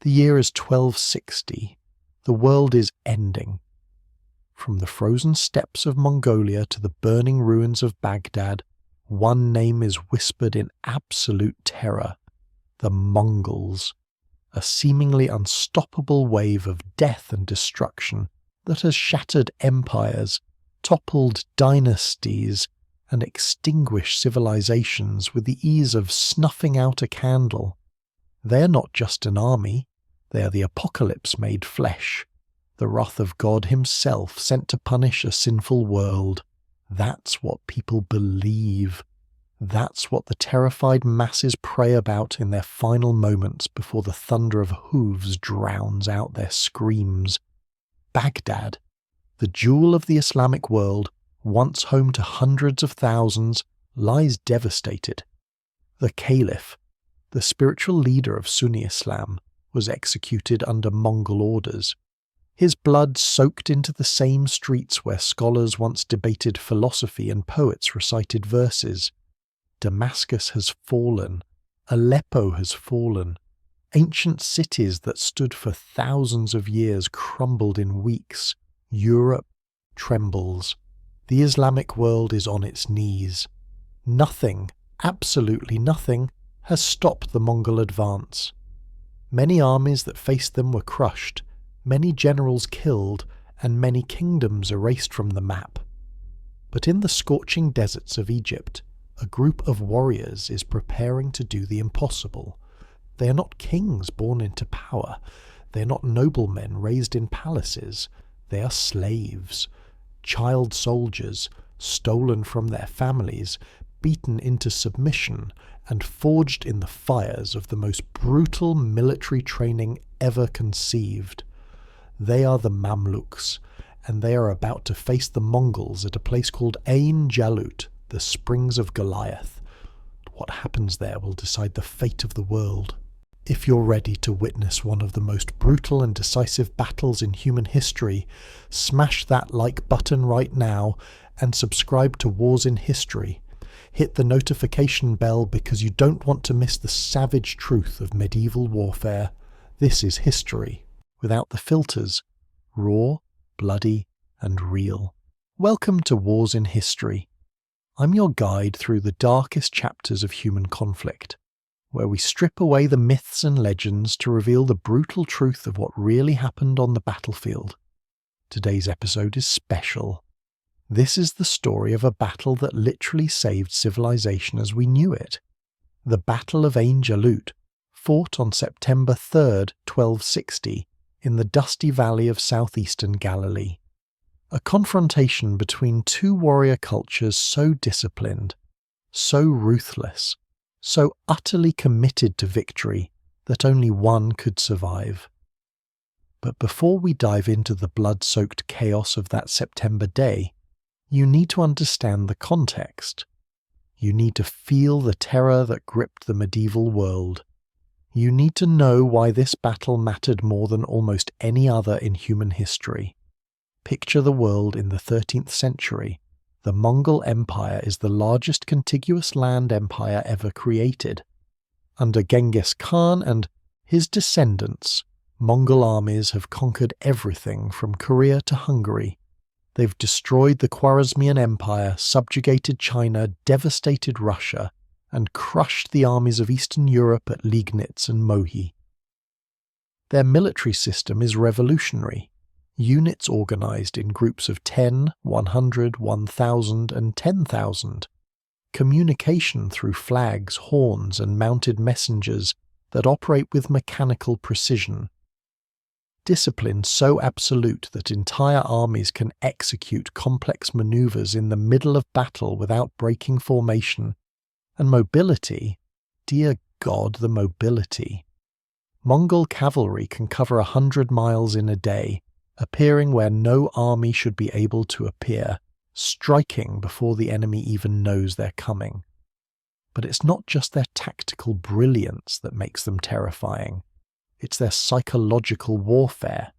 The year is 1260. The world is ending. From the frozen steppes of Mongolia to the burning ruins of Baghdad, one name is whispered in absolute terror: the Mongols, a seemingly unstoppable wave of death and destruction that has shattered empires, toppled dynasties, and extinguished civilizations with the ease of snuffing out a candle. They are not just an army, they are the apocalypse made flesh, the wrath of God himself sent to punish a sinful world. That's what people believe. That's what the terrified masses pray about in their final moments before the thunder of hooves drowns out their screams. Baghdad, the jewel of the Islamic world, once home to hundreds of thousands, lies devastated. The Caliph, the spiritual leader of Sunni Islam, was executed under Mongol orders. His blood soaked into the same streets where scholars once debated philosophy and poets recited verses. Damascus has fallen. Aleppo has fallen. Ancient cities that stood for thousands of years crumbled in weeks. Europe trembles. The Islamic world is on its knees. Nothing, absolutely nothing, has stopped the Mongol advance. Many armies that faced them were crushed, many generals killed, and many kingdoms erased from the map. But in the scorching deserts of Egypt, a group of warriors is preparing to do the impossible. They are not kings born into power. They are not noblemen raised in palaces. They are slaves, child soldiers, stolen from their families, beaten into submission, and forged in the fires of the most brutal military training ever conceived. They are the Mamluks, and they are about to face the Mongols at a place called Ain Jalut, the Springs of Goliath. What happens there will decide the fate of the world. If you're ready to witness one of the most brutal and decisive battles in human history, smash that like button right now and subscribe to Wars in History. Hit the notification bell because you don't want to miss the savage truth of medieval warfare. This is history, without the filters, raw, bloody, and real. Welcome to Wars in History. I'm your guide through the darkest chapters of human conflict, where we strip away the myths and legends to reveal the brutal truth of what really happened on the battlefield. Today's episode is special. This is the story of a battle that literally saved civilization as we knew it. The Battle of Ain Jalut, fought on September 3rd, 1260, in the dusty valley of southeastern Galilee. A confrontation between two warrior cultures so disciplined, so ruthless, so utterly committed to victory that only one could survive. But before we dive into the blood-soaked chaos of that September day, you need to understand the context. You need to feel the terror that gripped the medieval world. You need to know why this battle mattered more than almost any other in human history. Picture the world in the 13th century. The Mongol Empire is the largest contiguous land empire ever created. Under Genghis Khan and his descendants, Mongol armies have conquered everything from Korea to Hungary. They've destroyed the Khwarezmian Empire, subjugated China, devastated Russia, and crushed the armies of Eastern Europe at Liegnitz and Mohi. Their military system is revolutionary. Units organized in groups of 10, 100, 1,000, and 10,000. Communication through flags, horns, and mounted messengers that operate with mechanical precision. Discipline so absolute that entire armies can execute complex maneuvers in the middle of battle without breaking formation. And mobility, dear God, the mobility. Mongol cavalry can cover 100 miles in a day, appearing where no army should be able to appear, striking before the enemy even knows they're coming. But it's not just their tactical brilliance that makes them terrifying. It's their psychological warfare.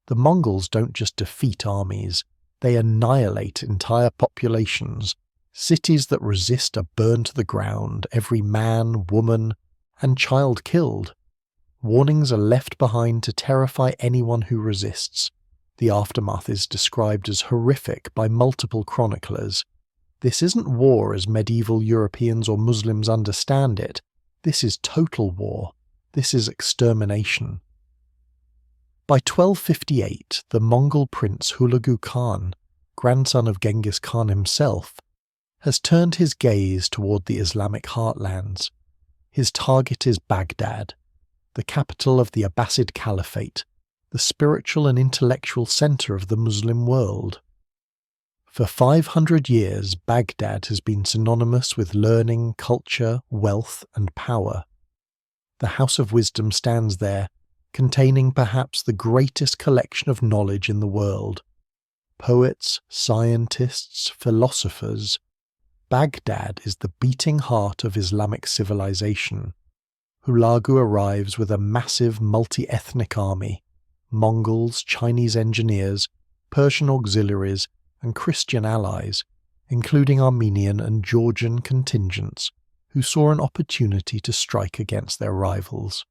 The Mongols don't just defeat armies, they annihilate entire populations. Cities that resist are burned to the ground, every man, woman, and child killed. Warnings are left behind to terrify anyone who resists. The aftermath is described as horrific by multiple chroniclers. This isn't war as medieval Europeans or Muslims understand it. This is total war. This is extermination. By 1258, the Mongol prince Hulagu Khan, grandson of Genghis Khan himself, has turned his gaze toward the Islamic heartlands. His target is Baghdad, the capital of the Abbasid Caliphate, the spiritual and intellectual center of the Muslim world. For 500 years, Baghdad has been synonymous with learning, culture, wealth, and power. The House of Wisdom stands there, containing perhaps the greatest collection of knowledge in the world. Poets, scientists, philosophers. Baghdad is the beating heart of Islamic civilization. Hulagu arrives with a massive multi-ethnic army, Mongols, Chinese engineers, Persian auxiliaries, and Christian allies, including Armenian and Georgian contingents, who saw an opportunity to strike against their rivals.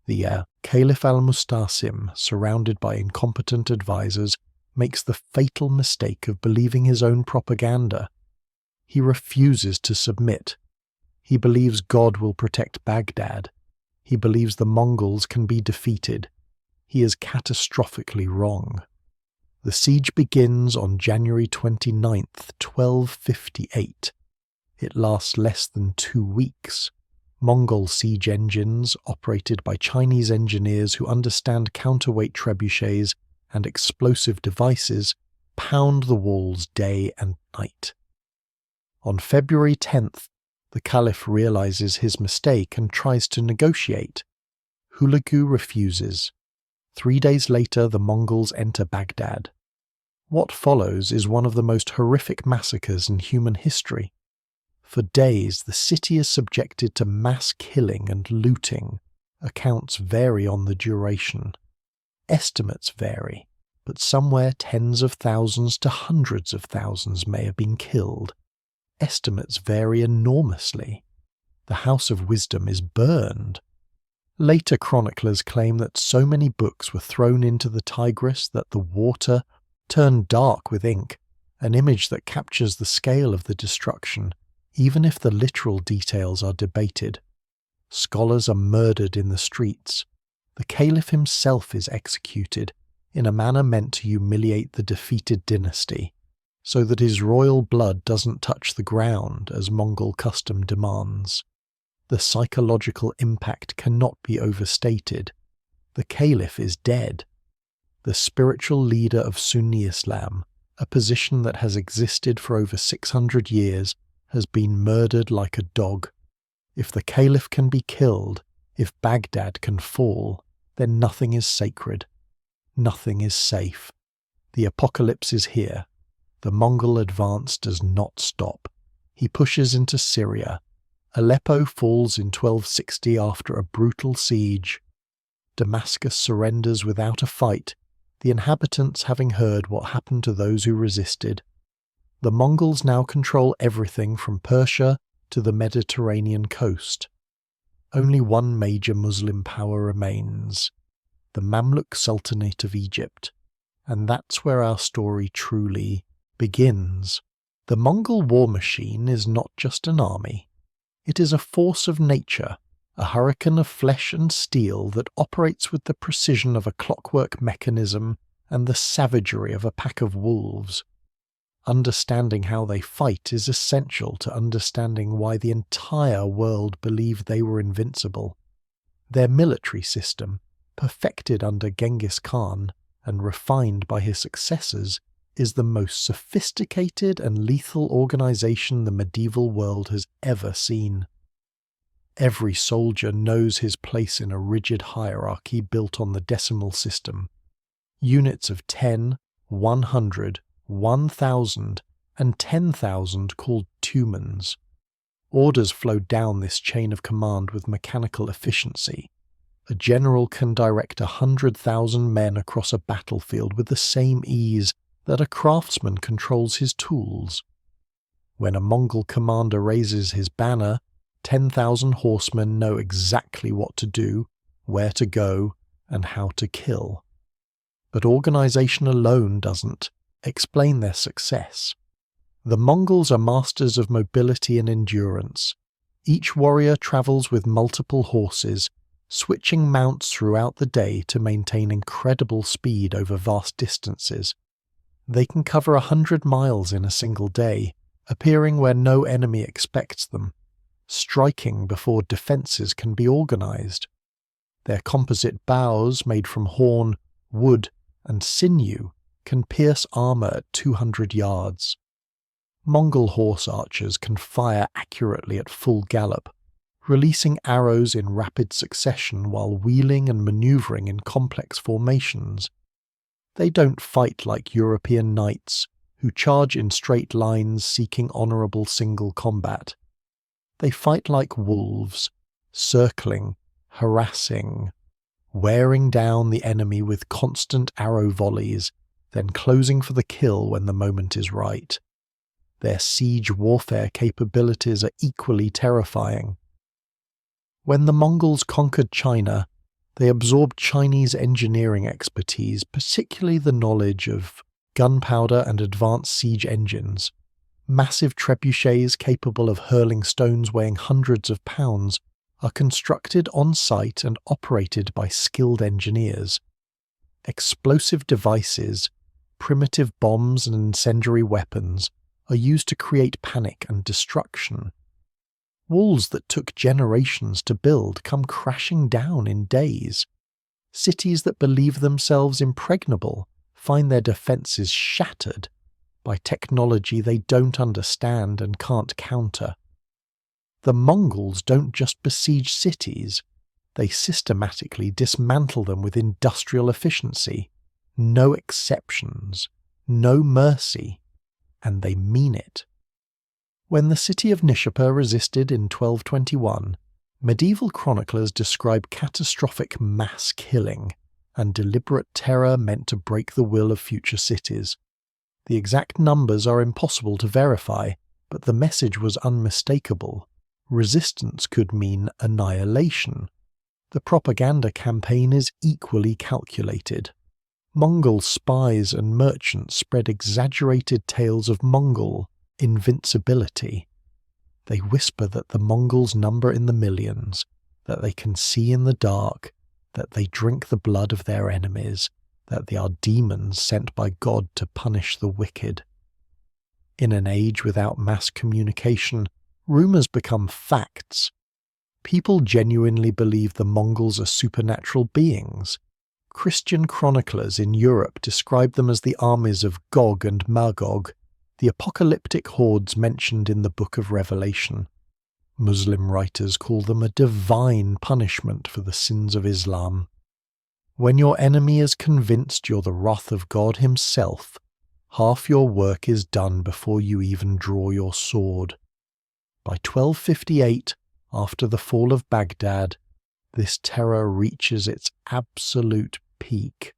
The Caliph al-Mustasim, surrounded by incompetent advisors, makes the fatal mistake of believing his own propaganda. He refuses to submit. He believes God will protect Baghdad. He believes the Mongols can be defeated. He is catastrophically wrong. The siege begins on January 29th, 1258. It lasts less than 2 weeks. Mongol siege engines, operated by Chinese engineers who understand counterweight trebuchets and explosive devices, pound the walls day and night. On February 10th, the Caliph realizes his mistake and tries to negotiate. Hulagu refuses. 3 days later, the Mongols enter Baghdad. What follows is one of the most horrific massacres in human history. For days, the city is subjected to mass killing and looting. Accounts vary on the duration. Estimates vary, but somewhere tens of thousands to hundreds of thousands may have been killed. Estimates vary enormously. The House of Wisdom is burned. Later chroniclers claim that so many books were thrown into the Tigris that the water turned dark with ink, an image that captures the scale of the destruction, even if the literal details are debated. Scholars are murdered in the streets. The Caliph himself is executed, in a manner meant to humiliate the defeated dynasty, so that his royal blood doesn't touch the ground as Mongol custom demands. The psychological impact cannot be overstated. The Caliph is dead. The spiritual leader of Sunni Islam, a position that has existed for over 600 years, has been murdered like a dog. If the Caliph can be killed, if Baghdad can fall, then nothing is sacred. Nothing is safe. The apocalypse is here. The Mongol advance does not stop. He pushes into Syria. Aleppo falls in 1260 after a brutal siege. Damascus surrenders without a fight, the inhabitants having heard what happened to those who resisted. The Mongols now control everything from Persia to the Mediterranean coast. Only one major Muslim power remains, the Mamluk Sultanate of Egypt, and that's where our story truly begins. The Mongol war machine is not just an army. It is a force of nature, a hurricane of flesh and steel that operates with the precision of a clockwork mechanism and the savagery of a pack of wolves. Understanding how they fight is essential to understanding why the entire world believed they were invincible. Their military system, perfected under Genghis Khan and refined by his successors, is the most sophisticated and lethal organization the medieval world has ever seen. Every soldier knows his place in a rigid hierarchy built on the decimal system. Units of 10, 100, 1,000, and 10,000 called tumens. Orders flow down this chain of command with mechanical efficiency. A general can direct 100,000 men across a battlefield with the same ease that a craftsman controls his tools. When a Mongol commander raises his banner, 10,000 horsemen know exactly what to do, where to go, and how to kill. But organization alone doesn't explain their success. The Mongols are masters of mobility and endurance. Each warrior travels with multiple horses, switching mounts throughout the day to maintain incredible speed over vast distances. They can cover 100 miles in a single day, appearing where no enemy expects them, striking before defences can be organised. Their composite bows, made from horn, wood, and sinew, can pierce armour at 200 yards. Mongol horse archers can fire accurately at full gallop, releasing arrows in rapid succession while wheeling and manoeuvring in complex formations. They don't fight like European knights, who charge in straight lines seeking honourable single combat. They fight like wolves, circling, harassing, wearing down the enemy with constant arrow volleys, then closing for the kill when the moment is right. Their siege warfare capabilities are equally terrifying. When the Mongols conquered China, they absorbed Chinese engineering expertise, particularly the knowledge of gunpowder and advanced siege engines. Massive trebuchets capable of hurling stones weighing hundreds of pounds are constructed on site and operated by skilled engineers. Explosive devices, primitive bombs and incendiary weapons are used to create panic and destruction. Walls that took generations to build come crashing down in days. Cities that believe themselves impregnable find their defences shattered by technology they don't understand and can't counter. The Mongols don't just besiege cities, they systematically dismantle them with industrial efficiency. No exceptions, no mercy, and they mean it. When the city of Nishapur resisted in 1221, medieval chroniclers describe catastrophic mass killing and deliberate terror meant to break the will of future cities. The exact numbers are impossible to verify, but the message was unmistakable. Resistance could mean annihilation. The propaganda campaign is equally calculated. Mongol spies and merchants spread exaggerated tales of Mongol invincibility. They whisper that the Mongols number in the millions, that they can see in the dark, that they drink the blood of their enemies, that they are demons sent by God to punish the wicked. In an age without mass communication, rumours become facts. People genuinely believe the Mongols are supernatural beings. Christian chroniclers in Europe describe them as the armies of Gog and Magog, the apocalyptic hordes mentioned in the Book of Revelation. Muslim writers call them a divine punishment for the sins of Islam. When your enemy is convinced you're the wrath of God himself, half your work is done before you even draw your sword. By 1258, after the fall of Baghdad, this terror reaches its absolute peak.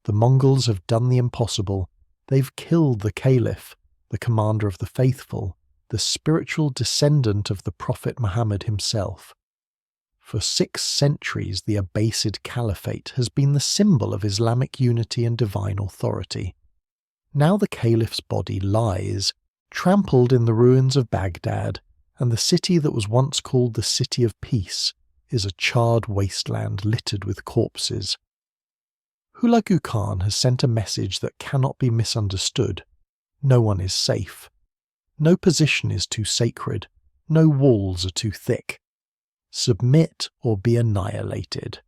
The Mongols have done the impossible. They've killed the Caliph, the commander of the faithful, the spiritual descendant of the Prophet Muhammad himself. For 6 centuries, the Abbasid Caliphate has been the symbol of Islamic unity and divine authority. Now the Caliph's body lies, trampled in the ruins of Baghdad, and the city that was once called the City of Peace is a charred wasteland littered with corpses. Hulagu Khan has sent a message that cannot be misunderstood. No one is safe. No position is too sacred. No walls are too thick. Submit or be annihilated.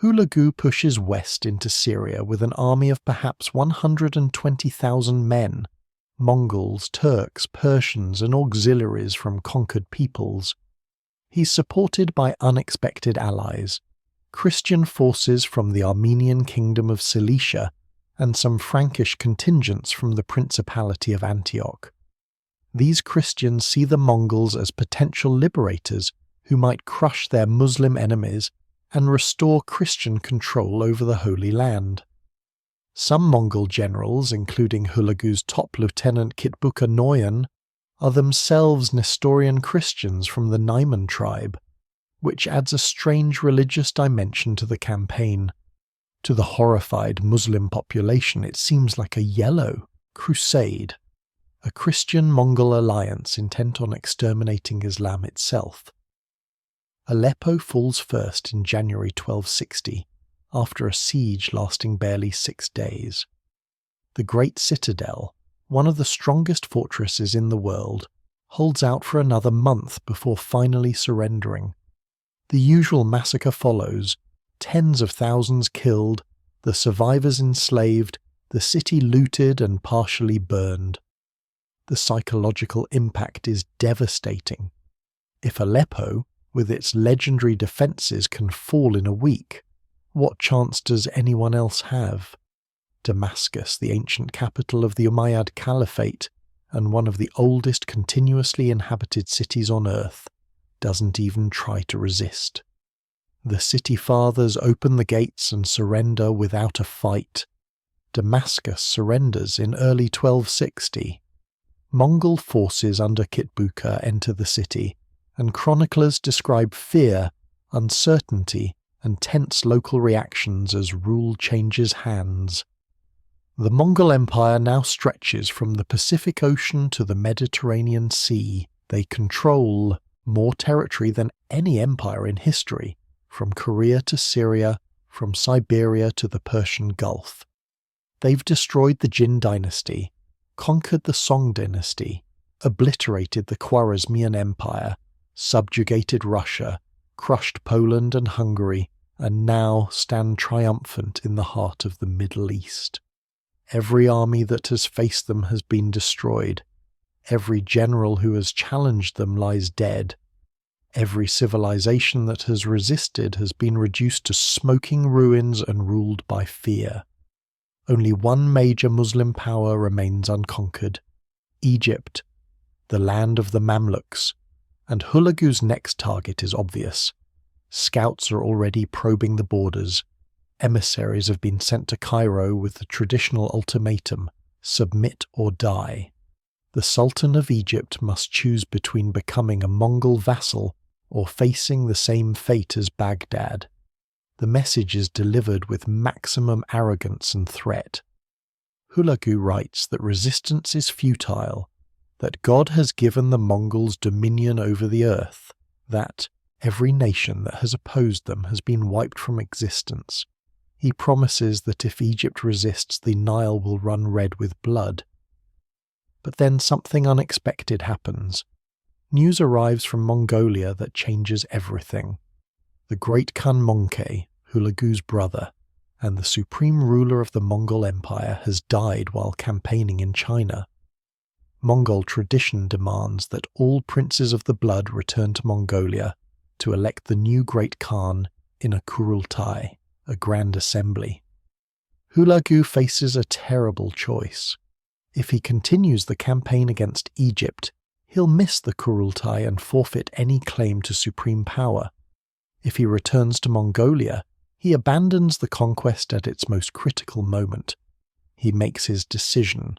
Hulagu pushes west into Syria with an army of perhaps 120,000 men, Mongols, Turks, Persians, and auxiliaries from conquered peoples. He's supported by unexpected allies, Christian forces from the Armenian kingdom of Cilicia, and some Frankish contingents from the Principality of Antioch. These Christians see the Mongols as potential liberators who might crush their Muslim enemies and restore Christian control over the Holy Land. Some Mongol generals, including Hulagu's top lieutenant Kitbuqa, are themselves Nestorian Christians from the Naiman tribe. which adds a strange religious dimension to the campaign. To the horrified Muslim population, it seems like a yellow crusade, a Christian-Mongol alliance intent on exterminating Islam itself. Aleppo falls first in January 1260, after a siege lasting barely 6 days. The Great Citadel, one of the strongest fortresses in the world, holds out for another month before finally surrendering. The usual massacre follows, tens of thousands killed, the survivors enslaved, the city looted and partially burned. The psychological impact is devastating. If Aleppo, with its legendary defences, can fall in a week, what chance does anyone else have? Damascus, the ancient capital of the Umayyad Caliphate and one of the oldest continuously inhabited cities on earth, doesn't even try to resist. The city fathers open the gates and surrender without a fight. Damascus surrenders in early 1260. Mongol forces under Kitbuqa enter the city, and chroniclers describe fear, uncertainty, and tense local reactions as rule changes hands. The Mongol Empire now stretches from the Pacific Ocean to the Mediterranean Sea. They control more territory than any empire in history, from Korea to Syria, from Siberia to the Persian Gulf. They've destroyed the Jin dynasty, conquered the Song dynasty, obliterated the Khwarezmian Empire, subjugated Russia, crushed Poland and Hungary, and now stand triumphant in the heart of the Middle East. Every army that has faced them has been destroyed. Every general who has challenged them lies dead. Every civilization that has resisted has been reduced to smoking ruins and ruled by fear. Only one major Muslim power remains unconquered: Egypt, the land of the Mamluks, and Hulagu's next target is obvious. Scouts are already probing the borders. Emissaries have been sent to Cairo with the traditional ultimatum: submit or die. The Sultan of Egypt must choose between becoming a Mongol vassal or facing the same fate as Baghdad. The message is delivered with maximum arrogance and threat. Hulagu writes that resistance is futile, that God has given the Mongols dominion over the earth, that every nation that has opposed them has been wiped from existence. He promises that if Egypt resists, the Nile will run red with blood. But then something unexpected happens. News arrives from Mongolia that changes everything. The great Khan Möngke, Hulagu's brother, and the supreme ruler of the Mongol Empire, has died while campaigning in China. Mongol tradition demands that all princes of the blood return to Mongolia to elect the new great Khan in a Kurultai, a grand assembly. Hulagu faces a terrible choice. If he continues the campaign against Egypt, he'll miss the Kurultai and forfeit any claim to supreme power. If he returns to Mongolia, he abandons the conquest at its most critical moment. He makes his decision.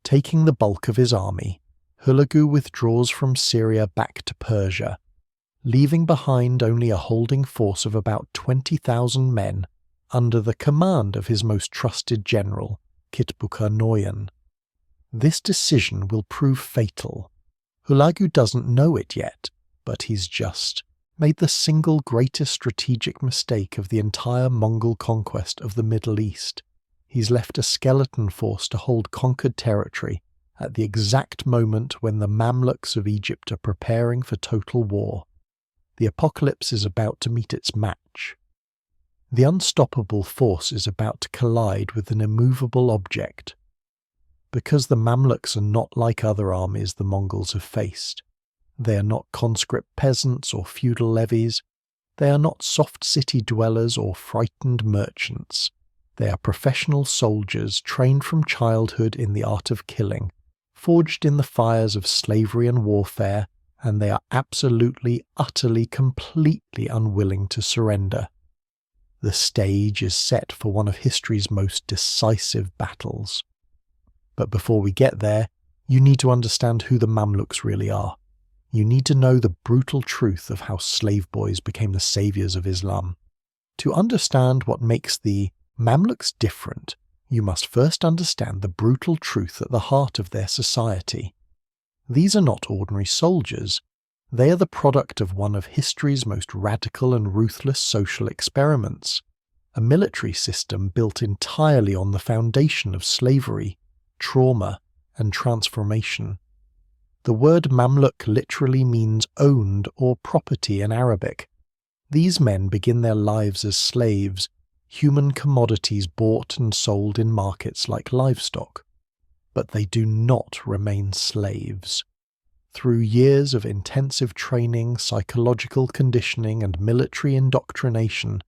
Taking the bulk of his army, Hulagu withdraws from Syria back to Persia, leaving behind only a holding force of about 20,000 men under the command of his most trusted general, Kitbuqa Noyan. This decision will prove fatal. Hulagu doesn't know it yet, but he's just made the single greatest strategic mistake of the entire Mongol conquest of the Middle East. He's left a skeleton force to hold conquered territory at the exact moment when the Mamluks of Egypt are preparing for total war. The apocalypse is about to meet its match. The unstoppable force is about to collide with an immovable object. Because the Mamluks are not like other armies the Mongols have faced. They are not conscript peasants or feudal levies. They are not soft city dwellers or frightened merchants. They are professional soldiers trained from childhood in the art of killing, forged in the fires of slavery and warfare, and they are absolutely, utterly, completely unwilling to surrender. The stage is set for one of history's most decisive battles. But before we get there, you need to understand who the Mamluks really are. you need to know the brutal truth of how slave boys became the saviors of Islam. To understand what makes the Mamluks different, you must first understand the brutal truth at the heart of their society. These are not ordinary soldiers. They are the product of one of history's most radical and ruthless social experiments, a military system built entirely on the foundation of slavery, trauma, and transformation. The word Mamluk literally means owned or property in Arabic. These men begin their lives as slaves, human commodities bought and sold in markets like livestock. But they do not remain slaves. Through years of intensive training, psychological conditioning, and military indoctrination,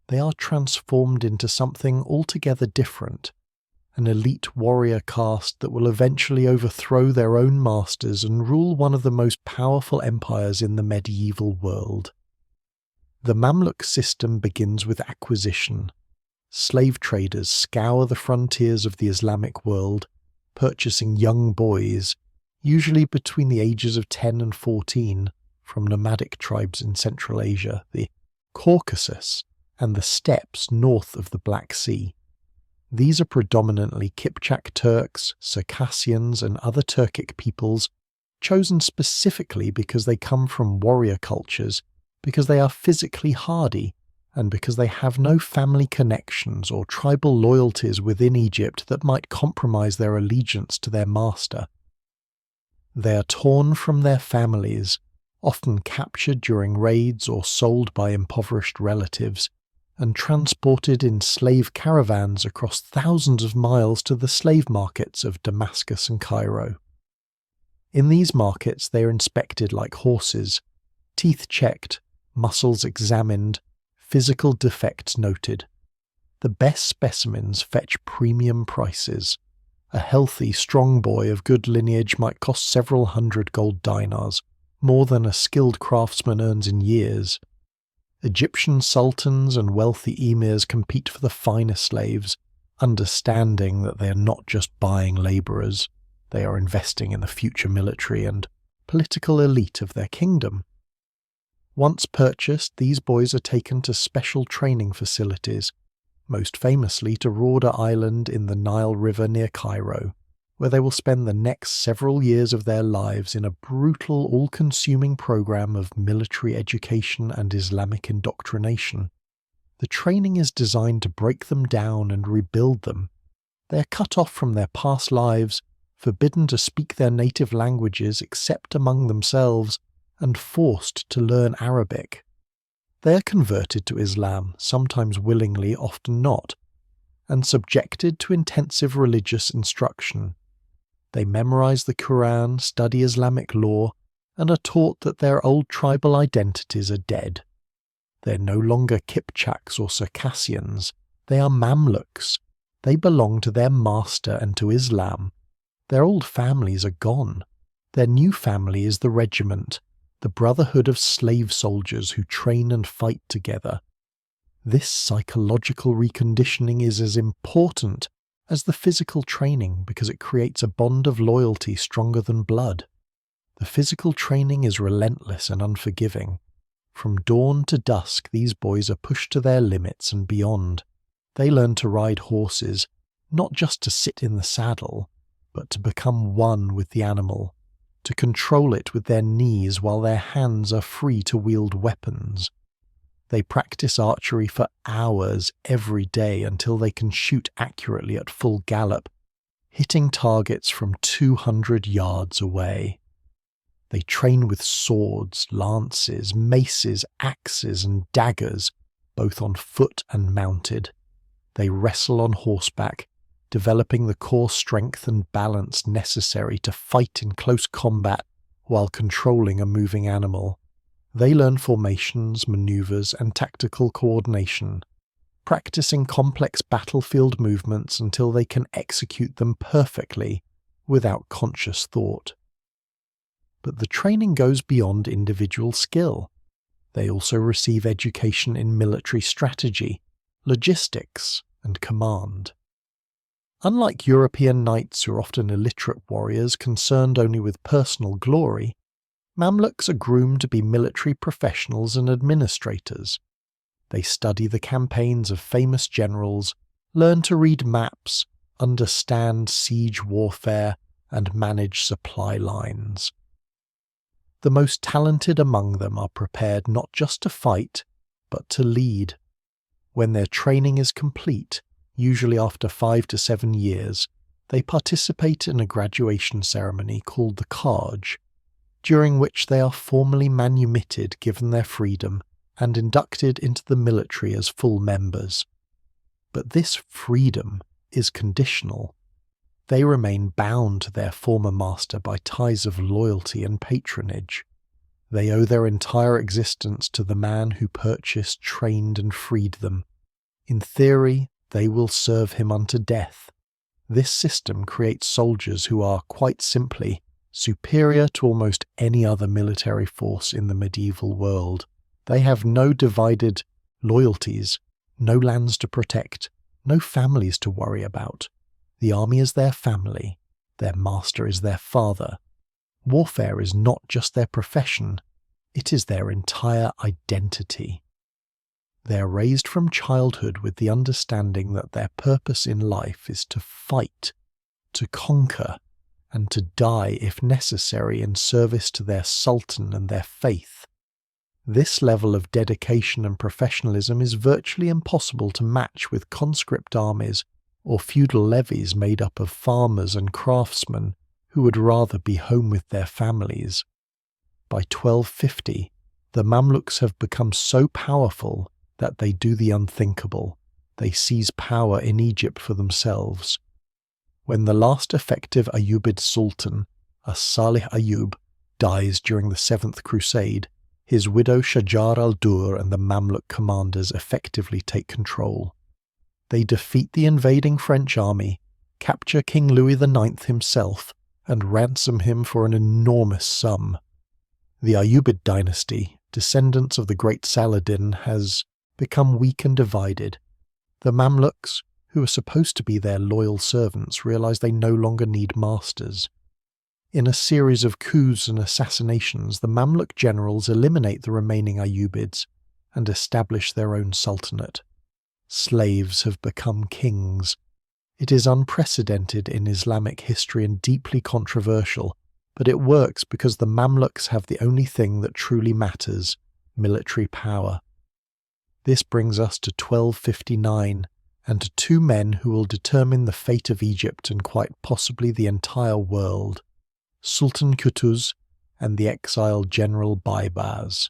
they are transformed into something altogether different, an elite warrior caste that will eventually overthrow their own masters and rule one of the most powerful empires in the medieval world. The Mamluk system begins with acquisition. Slave traders scour the frontiers of the Islamic world, purchasing young boys, usually between the ages of 10 and 14, from nomadic tribes in Central Asia, the Caucasus, and the steppes north of the Black Sea. These are predominantly Kipchak Turks, Circassians, and other Turkic peoples, chosen specifically because they come from warrior cultures, because they are physically hardy, and because they have no family connections or tribal loyalties within Egypt that might compromise their allegiance to their master. They are torn from their families, often captured during raids or sold by impoverished relatives, and transported in slave caravans across thousands of miles to the slave markets of Damascus and Cairo. In these markets they are inspected like horses, teeth checked, muscles examined, physical defects noted. The best specimens fetch premium prices. A healthy, strong boy of good lineage might cost several hundred gold dinars, more than a skilled craftsman earns in years. Egyptian sultans and wealthy emirs compete for the finer slaves, understanding that they are not just buying labourers, they are investing in the future military and political elite of their kingdom. Once purchased, these boys are taken to special training facilities, most famously to Rauda Island in the Nile River near Cairo, where they will spend the next several years of their lives in a brutal, all-consuming program of military education and Islamic indoctrination. The training is designed to break them down and rebuild them. They are cut off from their past lives, forbidden to speak their native languages except among themselves, and forced to learn Arabic. They are converted to Islam, sometimes willingly, often not, and subjected to intensive religious instruction. They memorize the Quran, study Islamic law, and are taught that their old tribal identities are dead. They are no longer Kipchaks or Circassians. They are Mamluks. They belong to their master and to Islam. Their old families are gone. Their new family is the regiment, the brotherhood of slave soldiers who train and fight together. This psychological reconditioning is as important as the physical training because it creates a bond of loyalty stronger than blood. The physical training is relentless and unforgiving. From dawn to dusk, these boys are pushed to their limits and beyond. They learn to ride horses, not just to sit in the saddle, but to become one with the animal, to control it with their knees while their hands are free to wield weapons. They practice archery for hours every day until they can shoot accurately at full gallop, hitting targets from 200 yards away. They train with swords, lances, maces, axes, and daggers, both on foot and mounted. They wrestle on horseback, developing the core strength and balance necessary to fight in close combat while controlling a moving animal. They learn formations, maneuvers, and tactical coordination, practicing complex battlefield movements until they can execute them perfectly without conscious thought. But the training goes beyond individual skill. They also receive education in military strategy, logistics, and command. Unlike European knights who are often illiterate warriors concerned only with personal glory, Mamluks are groomed to be military professionals and administrators. They study the campaigns of famous generals, learn to read maps, understand siege warfare, and manage supply lines. The most talented among them are prepared not just to fight, but to lead. When their training is complete, usually after 5 to 7 years, they participate in a graduation ceremony called the SCOURGE, during which they are formally manumitted given their freedom and inducted into the military as full members. But this freedom is conditional. They remain bound to their former master by ties of loyalty and patronage. They owe their entire existence to the man who purchased, trained, and freed them. In theory, they will serve him unto death. This system creates soldiers who are, quite simply, superior to almost any other military force in the medieval world. They have no divided loyalties, no lands to protect, no families to worry about. The army is their family, their master is their father. Warfare is not just their profession, it is their entire identity. They are raised from childhood with the understanding that their purpose in life is to fight, to conquer, and to die if necessary in service to their sultan and their faith. This level of dedication and professionalism is virtually impossible to match with conscript armies or feudal levies made up of farmers and craftsmen who would rather be home with their families. By 1250, the Mamluks have become so powerful that they do the unthinkable. They seize power in Egypt for themselves. When the last effective Ayyubid Sultan, As-Salih Ayyub, dies during the Seventh Crusade, his widow Shajar al-Dur and the Mamluk commanders effectively take control. They defeat the invading French army, capture King Louis IX himself, and ransom him for an enormous sum. The Ayyubid dynasty, descendants of the great Saladin, has become weak and divided. The Mamluks, who are supposed to be their loyal servants, realize they no longer need masters. In a series of coups and assassinations, the Mamluk generals eliminate the remaining Ayyubids and establish their own sultanate. Slaves have become kings. It is unprecedented in Islamic history and deeply controversial, but it works because the Mamluks have the only thing that truly matters: military power. This brings us to 1259, and to two men who will determine the fate of Egypt and quite possibly the entire world: Sultan Qutuz and the exiled general Baibars.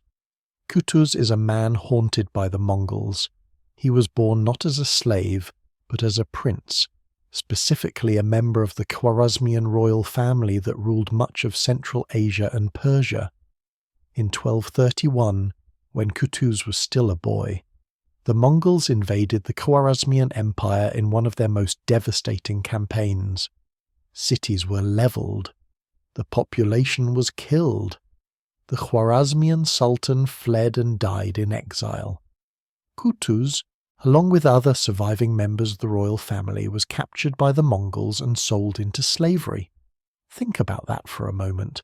Qutuz is a man haunted by the Mongols. He was born not as a slave, but as a prince, specifically a member of the Khwarezmian royal family that ruled much of Central Asia and Persia. In 1231, when Qutuz was still a boy, the Mongols invaded the Khwarezmian Empire in one of their most devastating campaigns. Cities were leveled. The population was killed. The Khwarezmian Sultan fled and died in exile. Qutuz, along with other surviving members of the royal family, was captured by the Mongols and sold into slavery. Think about that for a moment.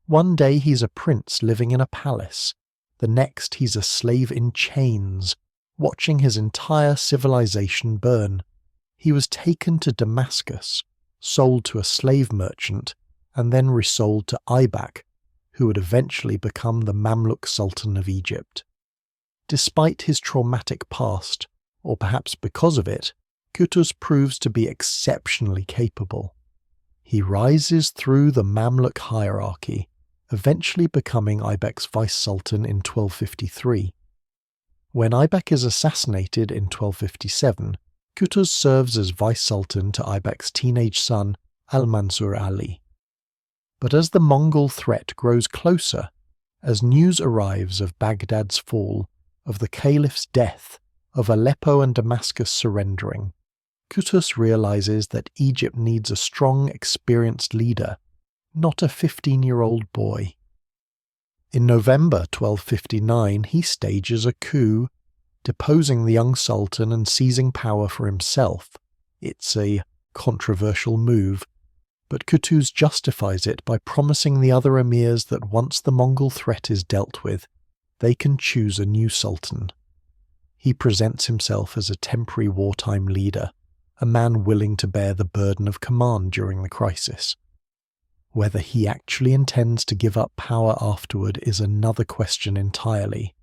One day he's a prince living in a palace. The next he's a slave in chains, watching his entire civilization burn. He was taken to Damascus, sold to a slave merchant, and then resold to Aybak, who would eventually become the Mamluk Sultan of Egypt. Despite his traumatic past, or perhaps because of it, Qutuz proves to be exceptionally capable. He rises through the Mamluk hierarchy, eventually becoming Aybak's vice-sultan in 1253. When Aybak is assassinated in 1257, Qutuz serves as vice-sultan to Aybak's teenage son, Al-Mansur Ali. But as the Mongol threat grows closer, as news arrives of Baghdad's fall, of the Caliph's death, of Aleppo and Damascus surrendering, Qutuz realizes that Egypt needs a strong, experienced leader, not a 15-year-old boy. In November 1259, he stages a coup, deposing the young sultan and seizing power for himself. It's a controversial move, but Qutuz justifies it by promising the other emirs that once the Mongol threat is dealt with, they can choose a new sultan. He presents himself as a temporary wartime leader, a man willing to bear the burden of command during the crisis. Whether he actually intends to give up power afterward is another question entirely.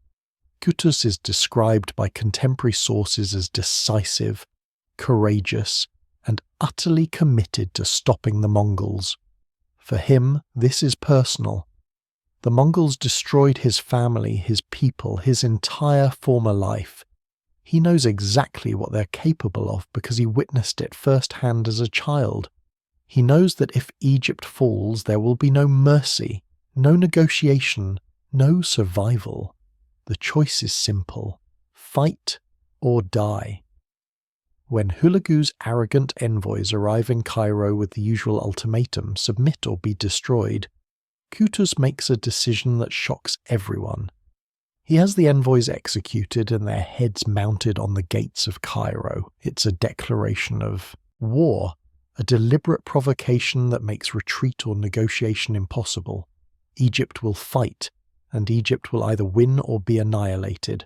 Qutuz is described by contemporary sources as decisive, courageous, and utterly committed to stopping the Mongols. For him, this is personal. The Mongols destroyed his family, his people, his entire former life. He knows exactly what they're capable of because he witnessed it firsthand as a child. He knows that if Egypt falls, there will be no mercy, no negotiation, no survival. The choice is simple: fight or die. When Hulagu's arrogant envoys arrive in Cairo with the usual ultimatum, submit or be destroyed, Qutuz makes a decision that shocks everyone. He has the envoys executed and their heads mounted on the gates of Cairo. It's a declaration of war, a deliberate provocation that makes retreat or negotiation impossible. Egypt will fight, and Egypt will either win or be annihilated.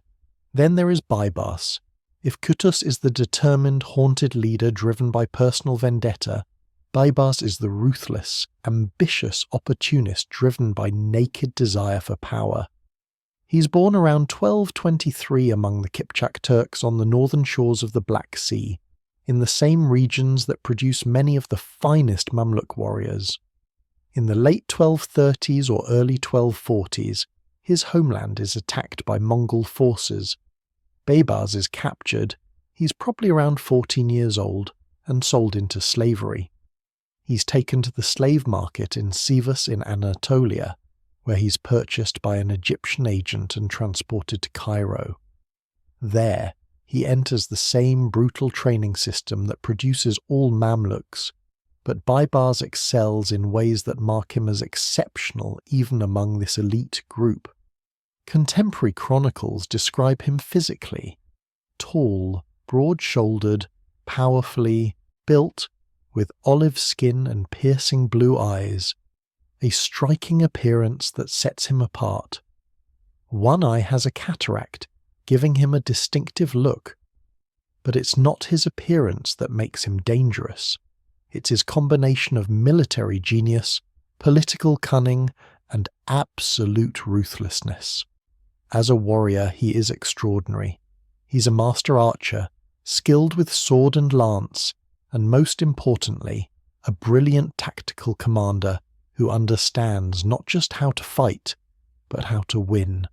Then there is Baibars. If Qutuz is the determined, haunted leader driven by personal vendetta, Baibars is the ruthless, ambitious opportunist driven by naked desire for power. He's born around 1223 among the Kipchak Turks on the northern shores of the Black Sea, in the same regions that produce many of the finest Mamluk warriors. In the late 1230s or early 1240s, his homeland is attacked by Mongol forces. Baibars is captured. He's probably around 14 years old and sold into slavery. He's taken to the slave market in Sivas in Anatolia, where he's purchased by an Egyptian agent and transported to Cairo. There, he enters the same brutal training system that produces all Mamluks, but Baibars excels in ways that mark him as exceptional even among this elite group. Contemporary chronicles describe him physically: tall, broad-shouldered, powerfully built, with olive skin and piercing blue eyes, a striking appearance that sets him apart. One eye has a cataract, giving him a distinctive look. But it's not his appearance that makes him dangerous. It's his combination of military genius, political cunning, and absolute ruthlessness. As a warrior, he is extraordinary. He's a master archer, skilled with sword and lance, and most importantly, a brilliant tactical commander who understands not just how to fight, but how to win.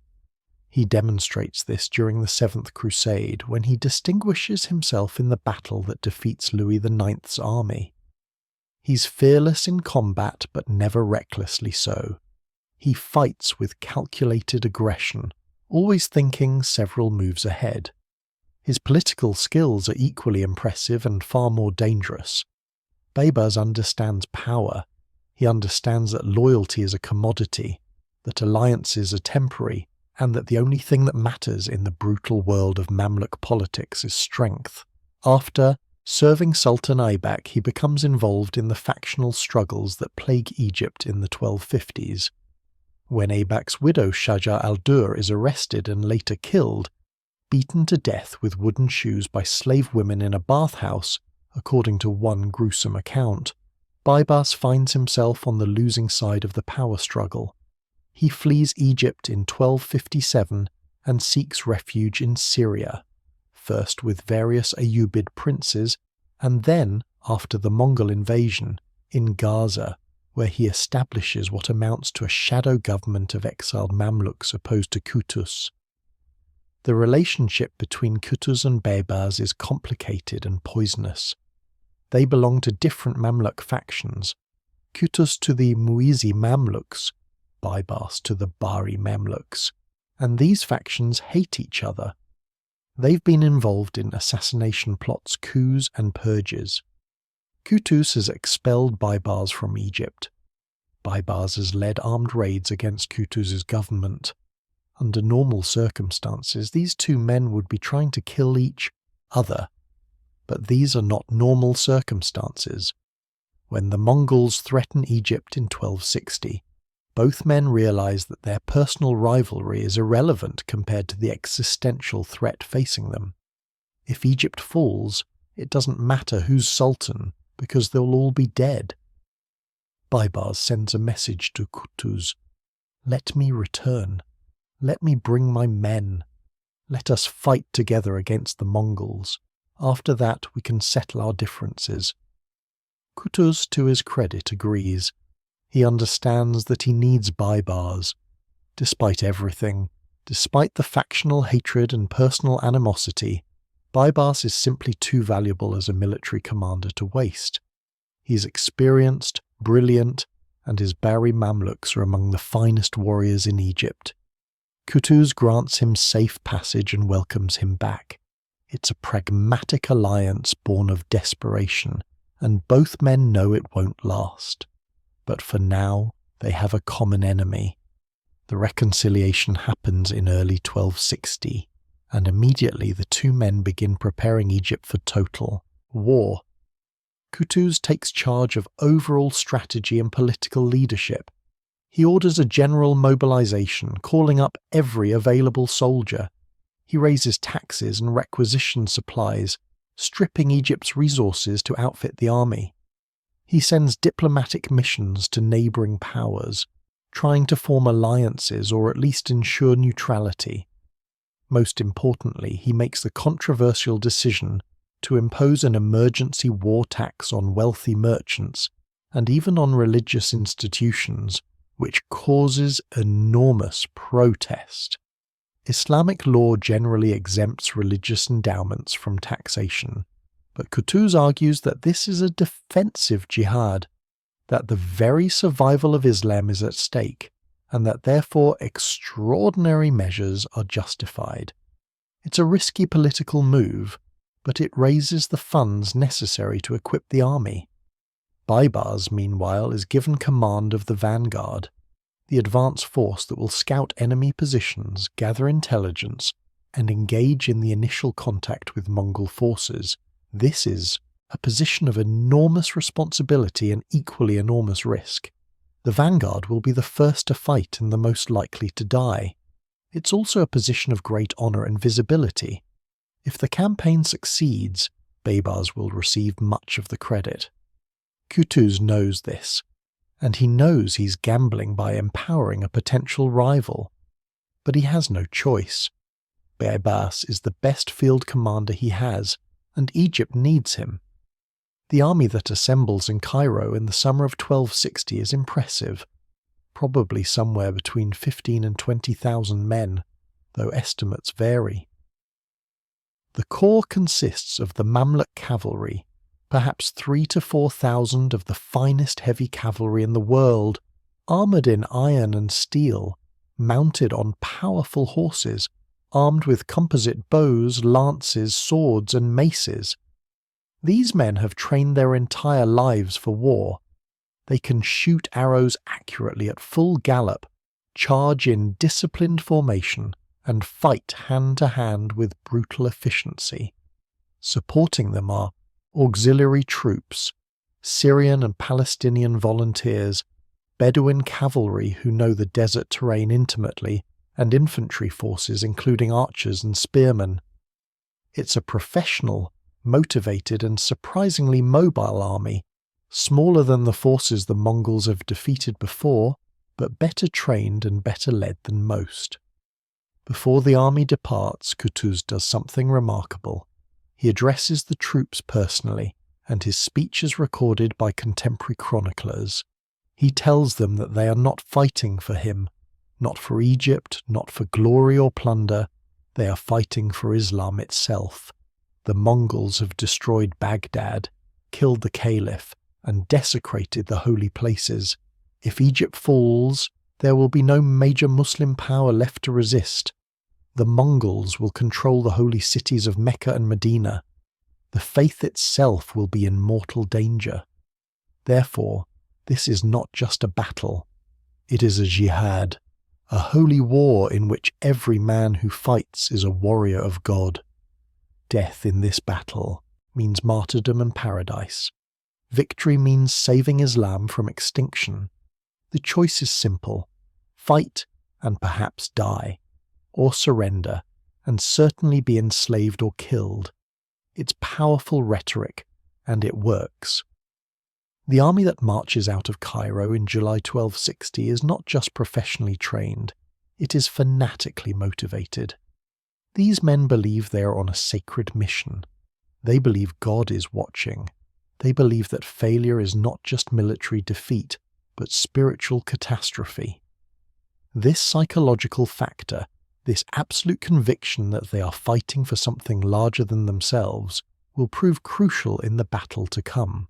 He demonstrates this during the Seventh Crusade when he distinguishes himself in the battle that defeats Louis IX's army. He's fearless in combat, but never recklessly so. He fights with calculated aggression, always thinking several moves ahead. His political skills are equally impressive and far more dangerous. Baibars understands power. He understands that loyalty is a commodity, that alliances are temporary, and that the only thing that matters in the brutal world of Mamluk politics is strength. After serving Sultan Aybak, he becomes involved in the factional struggles that plague Egypt in the 1250s. When Aybak's widow Shajar al-Dur is arrested and later killed, beaten to death with wooden shoes by slave women in a bathhouse, according to one gruesome account, Baibars finds himself on the losing side of the power struggle. He flees Egypt in 1257 and seeks refuge in Syria, first with various Ayyubid princes, and then, after the Mongol invasion, in Gaza, where he establishes what amounts to a shadow government of exiled Mamluks opposed to Qutuz. The relationship between Qutuz and Baibars is complicated and poisonous. They belong to different Mamluk factions, Qutuz to the Muizi Mamluks, Baibars to the Bari Mamluks, and these factions hate each other. They've been involved in assassination plots, coups and purges. Qutuz has expelled Baibars from Egypt. Baibars has led armed raids against Qutuz's government. Under normal circumstances, these two men would be trying to kill each other. But these are not normal circumstances. When the Mongols threaten Egypt in 1260, both men realize that their personal rivalry is irrelevant compared to the existential threat facing them. If Egypt falls, it doesn't matter who's sultan, because they'll all be dead. Baibars sends a message to Qutuz. Let me return. Let me bring my men. Let us fight together against the Mongols. After that we can settle our differences. Qutuz, to his credit, agrees. He understands that he needs Baibars. Despite everything, despite the factional hatred and personal animosity, Baibars is simply too valuable as a military commander to waste. He's experienced, brilliant, and his Bari Mamluks are among the finest warriors in Egypt. Qutuz grants him safe passage and welcomes him back. It's a pragmatic alliance born of desperation, and both men know it won't last. But for now, they have a common enemy. The reconciliation happens in early 1260, and immediately the two men begin preparing Egypt for total war. Qutuz takes charge of overall strategy and political leadership. He orders a general mobilization, calling up every available soldier. He raises taxes and requisitions supplies, stripping Egypt's resources to outfit the army. He sends diplomatic missions to neighboring powers, trying to form alliances or at least ensure neutrality. Most importantly, he makes the controversial decision to impose an emergency war tax on wealthy merchants and even on religious institutions, which causes enormous protest. Islamic law generally exempts religious endowments from taxation, but Qutuz argues that this is a defensive jihad, that the very survival of Islam is at stake, and that therefore extraordinary measures are justified. It's a risky political move, but it raises the funds necessary to equip the army. Baibars, meanwhile, is given command of the vanguard, the advance force that will scout enemy positions, gather intelligence, and engage in the initial contact with Mongol forces. This is a position of enormous responsibility and equally enormous risk. The vanguard will be the first to fight and the most likely to die. It's also a position of great honour and visibility. If the campaign succeeds, Baibars will receive much of the credit. Qutuz knows this, and he knows he's gambling by empowering a potential rival. But he has no choice. Baibars is the best field commander he has, and Egypt needs him. The army that assembles in Cairo in the summer of 1260 is impressive, probably somewhere between 15,000 and 20,000 men, though estimates vary. The corps consists of the Mamluk cavalry, perhaps 3,000 to 4,000 of the finest heavy cavalry in the world, armoured in iron and steel, mounted on powerful horses, armed with composite bows, lances, swords, and maces. These men have trained their entire lives for war. They can shoot arrows accurately at full gallop, charge in disciplined formation, and fight hand-to-hand with brutal efficiency. Supporting them are auxiliary troops, Syrian and Palestinian volunteers, Bedouin cavalry who know the desert terrain intimately, and infantry forces including archers and spearmen. It's a professional, motivated and surprisingly mobile army, smaller than the forces the Mongols have defeated before, but better trained and better led than most. Before the army departs, Qutuz does something remarkable. He addresses the troops personally, and his speech is recorded by contemporary chroniclers. He tells them that they are not fighting for him, not for Egypt, not for glory or plunder. They are fighting for Islam itself. The Mongols have destroyed Baghdad, killed the Caliph, and desecrated the holy places. If Egypt falls, there will be no major Muslim power left to resist. The Mongols will control the holy cities of Mecca and Medina. The faith itself will be in mortal danger. Therefore, this is not just a battle. It is a jihad, a holy war in which every man who fights is a warrior of God. Death in this battle means martyrdom and paradise. Victory means saving Islam from extinction. The choice is simple: fight and perhaps die, or surrender and certainly be enslaved or killed. It's powerful rhetoric, and it works. The army that marches out of Cairo in July 1260 is not just professionally trained, it is fanatically motivated. These men believe they are on a sacred mission. They believe God is watching. They believe that failure is not just military defeat, but spiritual catastrophe. This psychological factor, this absolute conviction that they are fighting for something larger than themselves, will prove crucial in the battle to come.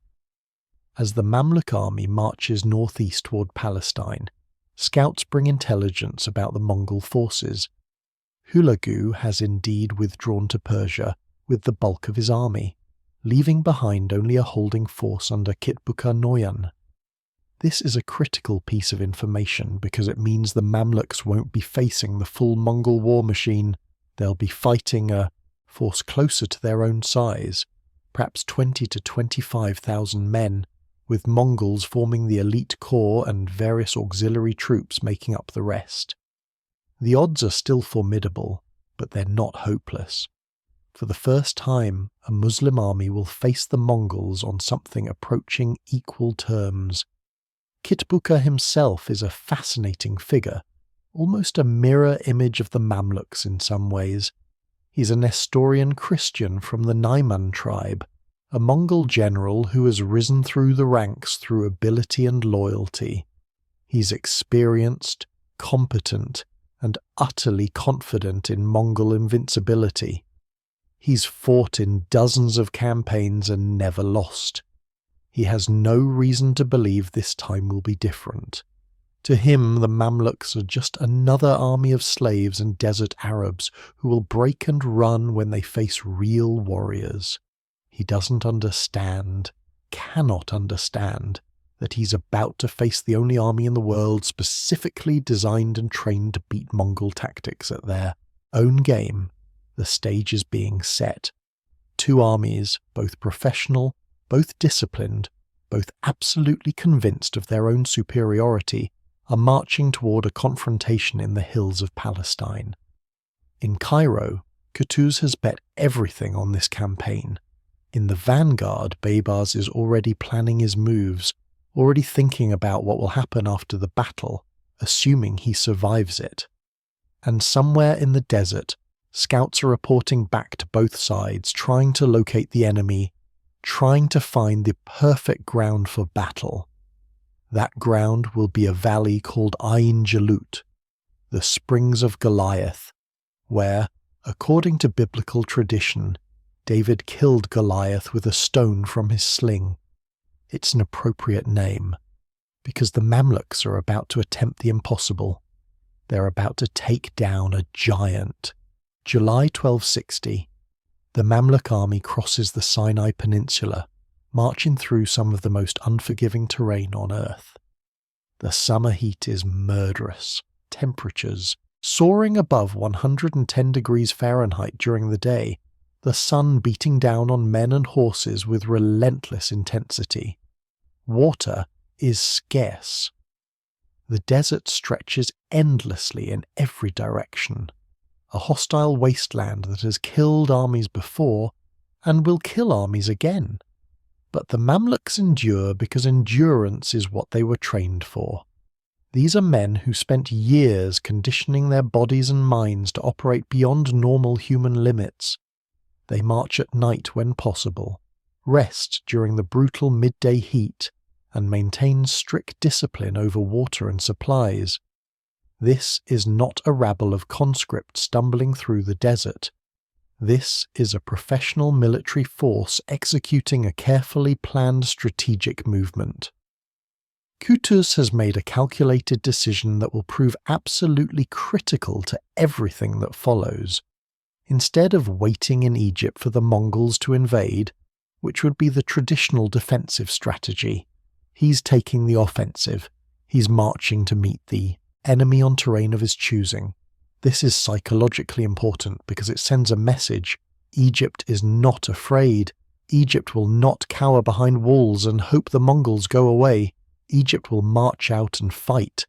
As the Mamluk army marches northeast toward Palestine, scouts bring intelligence about the Mongol forces. Hulagu has indeed withdrawn to Persia with the bulk of his army, leaving behind only a holding force under Kitbuqa Noyan. This is a critical piece of information because it means the Mamluks won't be facing the full Mongol war machine. They'll be fighting a force closer to their own size, perhaps 20 to 25,000 men, with Mongols forming the elite corps and various auxiliary troops making up the rest. The odds are still formidable, but they're not hopeless. For the first time, a Muslim army will face the Mongols on something approaching equal terms. Kitbuqa himself is a fascinating figure, almost a mirror image of the Mamluks in some ways. He's a Nestorian Christian from the Naiman tribe, a Mongol general who has risen through the ranks through ability and loyalty. He's experienced, competent, and utterly confident in Mongol invincibility. He's fought in dozens of campaigns and never lost. He has no reason to believe this time will be different. To him, the Mamluks are just another army of slaves and desert Arabs who will break and run when they face real warriors. He doesn't understand, cannot understand, that he's about to face the only army in the world specifically designed and trained to beat Mongol tactics at their own game. The stage is being set. Two armies, both professional, both disciplined, both absolutely convinced of their own superiority, are marching toward a confrontation in the hills of Palestine. In Cairo, Qutuz has bet everything on this campaign. In the vanguard, Baibars is already planning his moves, already thinking about what will happen after the battle, assuming he survives it. And somewhere in the desert, scouts are reporting back to both sides, trying to locate the enemy, trying to find the perfect ground for battle. That ground will be a valley called Ain Jalut, the Springs of Goliath, where, according to biblical tradition, David killed Goliath with a stone from his sling. It's an appropriate name, because the Mamluks are about to attempt the impossible. They're about to take down a giant. July 1260, the Mamluk army crosses the Sinai Peninsula, marching through some of the most unforgiving terrain on earth. The summer heat is murderous, temperatures soaring above 110 degrees Fahrenheit during the day, the sun beating down on men and horses with relentless intensity. Water is scarce. The desert stretches endlessly in every direction, a hostile wasteland that has killed armies before and will kill armies again. But the Mamluks endure because endurance is what they were trained for. These are men who spent years conditioning their bodies and minds to operate beyond normal human limits. They march at night when possible, rest during the brutal midday heat, and maintain strict discipline over water and supplies. This is not a rabble of conscripts stumbling through the desert. This is a professional military force executing a carefully planned strategic movement. Qutuz has made a calculated decision that will prove absolutely critical to everything that follows. Instead of waiting in Egypt for the Mongols to invade, which would be the traditional defensive strategy, he's taking the offensive. He's marching to meet the enemy on terrain of his choosing. This is psychologically important because it sends a message. Egypt is not afraid. Egypt will not cower behind walls and hope the Mongols go away. Egypt will march out and fight.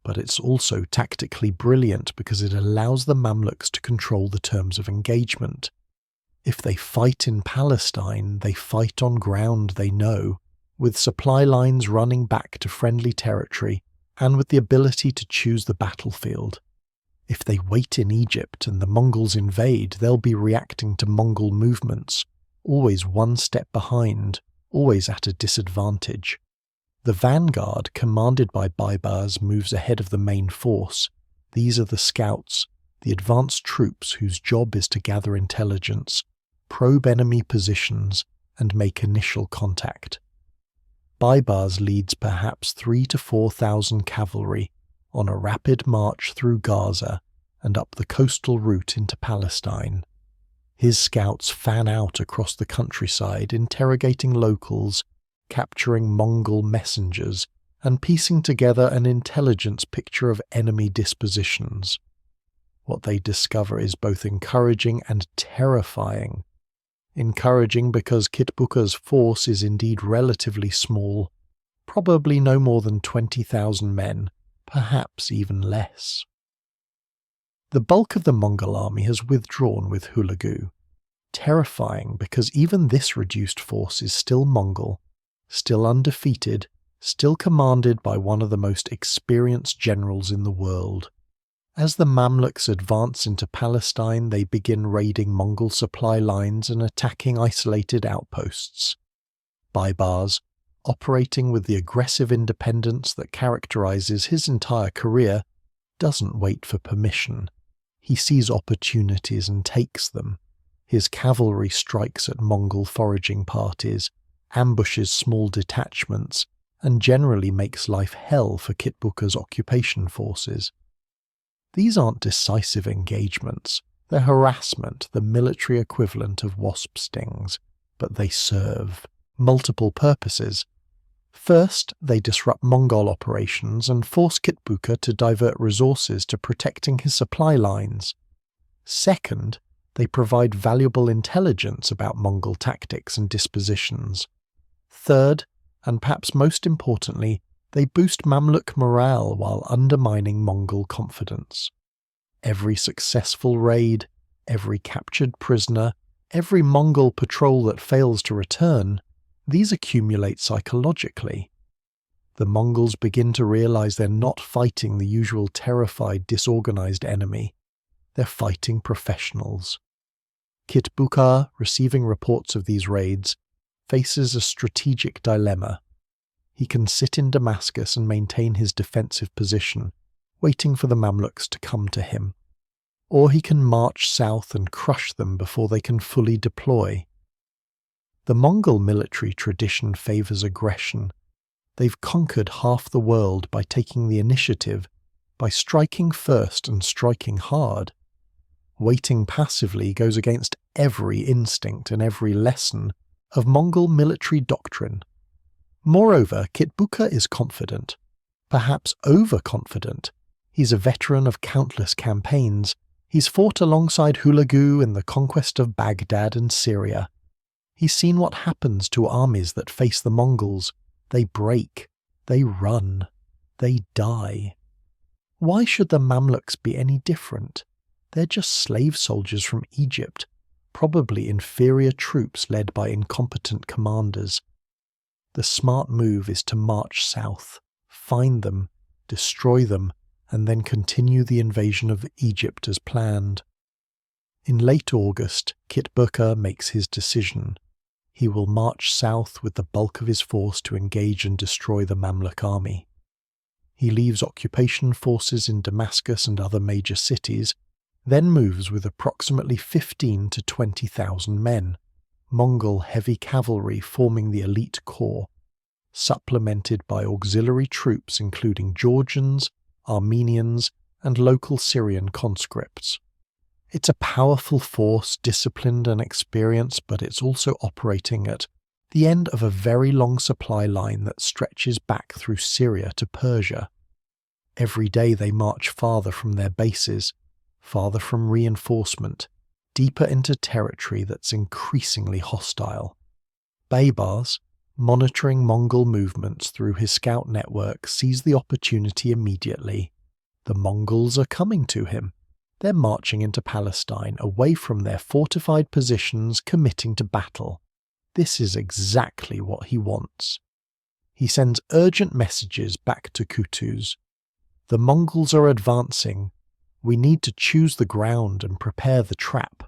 But it's also tactically brilliant because it allows the Mamluks to control the terms of engagement. If they fight in Palestine, they fight on ground they know, with supply lines running back to friendly territory and with the ability to choose the battlefield. If they wait in Egypt and the Mongols invade, they'll be reacting to Mongol movements, always one step behind, always at a disadvantage. The vanguard, commanded by Baibars, moves ahead of the main force. These are the scouts, the advanced troops whose job is to gather intelligence, probe enemy positions, and make initial contact. Baibars leads perhaps 3,000 to 4,000 cavalry on a rapid march through Gaza and up the coastal route into Palestine. His scouts fan out across the countryside, interrogating locals, capturing Mongol messengers, and piecing together an intelligence picture of enemy dispositions. What they discover is both encouraging and terrifying. Encouraging because Kitbuqa's force is indeed relatively small, probably no more than 20,000 men, perhaps even less. The bulk of the Mongol army has withdrawn with Hulagu. Terrifying because even this reduced force is still Mongol, still undefeated, still commanded by one of the most experienced generals in the world. As the Mamluks advance into Palestine, they begin raiding Mongol supply lines and attacking isolated outposts. Baibars, operating with the aggressive independence that characterizes his entire career, doesn't wait for permission. He sees opportunities and takes them. His cavalry strikes at Mongol foraging parties, ambushes small detachments, and generally makes life hell for Kitbuqa's occupation forces. These aren't decisive engagements, they're harassment, the military equivalent of wasp stings, but they serve multiple purposes. First, they disrupt Mongol operations and force Kitbuqa to divert resources to protecting his supply lines. Second, they provide valuable intelligence about Mongol tactics and dispositions. Third, and perhaps most importantly, they boost Mamluk morale while undermining Mongol confidence. Every successful raid, every captured prisoner, every Mongol patrol that fails to return, these accumulate psychologically. The Mongols begin to realize they're not fighting the usual terrified, disorganized enemy. They're fighting professionals. Kitbuqa, receiving reports of these raids, faces a strategic dilemma. He can sit in Damascus and maintain his defensive position, waiting for the Mamluks to come to him. Or he can march south and crush them before they can fully deploy. The Mongol military tradition favors aggression. They've conquered half the world by taking the initiative, by striking first and striking hard. Waiting passively goes against every instinct and every lesson of Mongol military doctrine. Moreover, Kitbuqa is confident, perhaps overconfident. He's a veteran of countless campaigns. He's fought alongside Hulagu in the conquest of Baghdad and Syria. He's seen what happens to armies that face the Mongols. They break, they run, they die. Why should the Mamluks be any different? They're just slave soldiers from Egypt, probably inferior troops led by incompetent commanders. The smart move is to march south, find them, destroy them, and then continue the invasion of Egypt as planned. In late August, Kitbuqa makes his decision. He will march south with the bulk of his force to engage and destroy the Mamluk army. He leaves occupation forces in Damascus and other major cities, then moves with approximately 15,000 to 20,000 men, Mongol heavy cavalry forming the elite corps, supplemented by auxiliary troops including Georgians, Armenians, and local Syrian conscripts. It's a powerful force, disciplined and experienced, but it's also operating at the end of a very long supply line that stretches back through Syria to Persia. Every day they march farther from their bases, farther from reinforcement, deeper into territory that's increasingly hostile. Baibars, monitoring Mongol movements through his scout network, sees the opportunity immediately. The Mongols are coming to him. They're marching into Palestine, away from their fortified positions, committing to battle. This is exactly what he wants. He sends urgent messages back to Qutuz. The Mongols are advancing. We need to choose the ground and prepare the trap.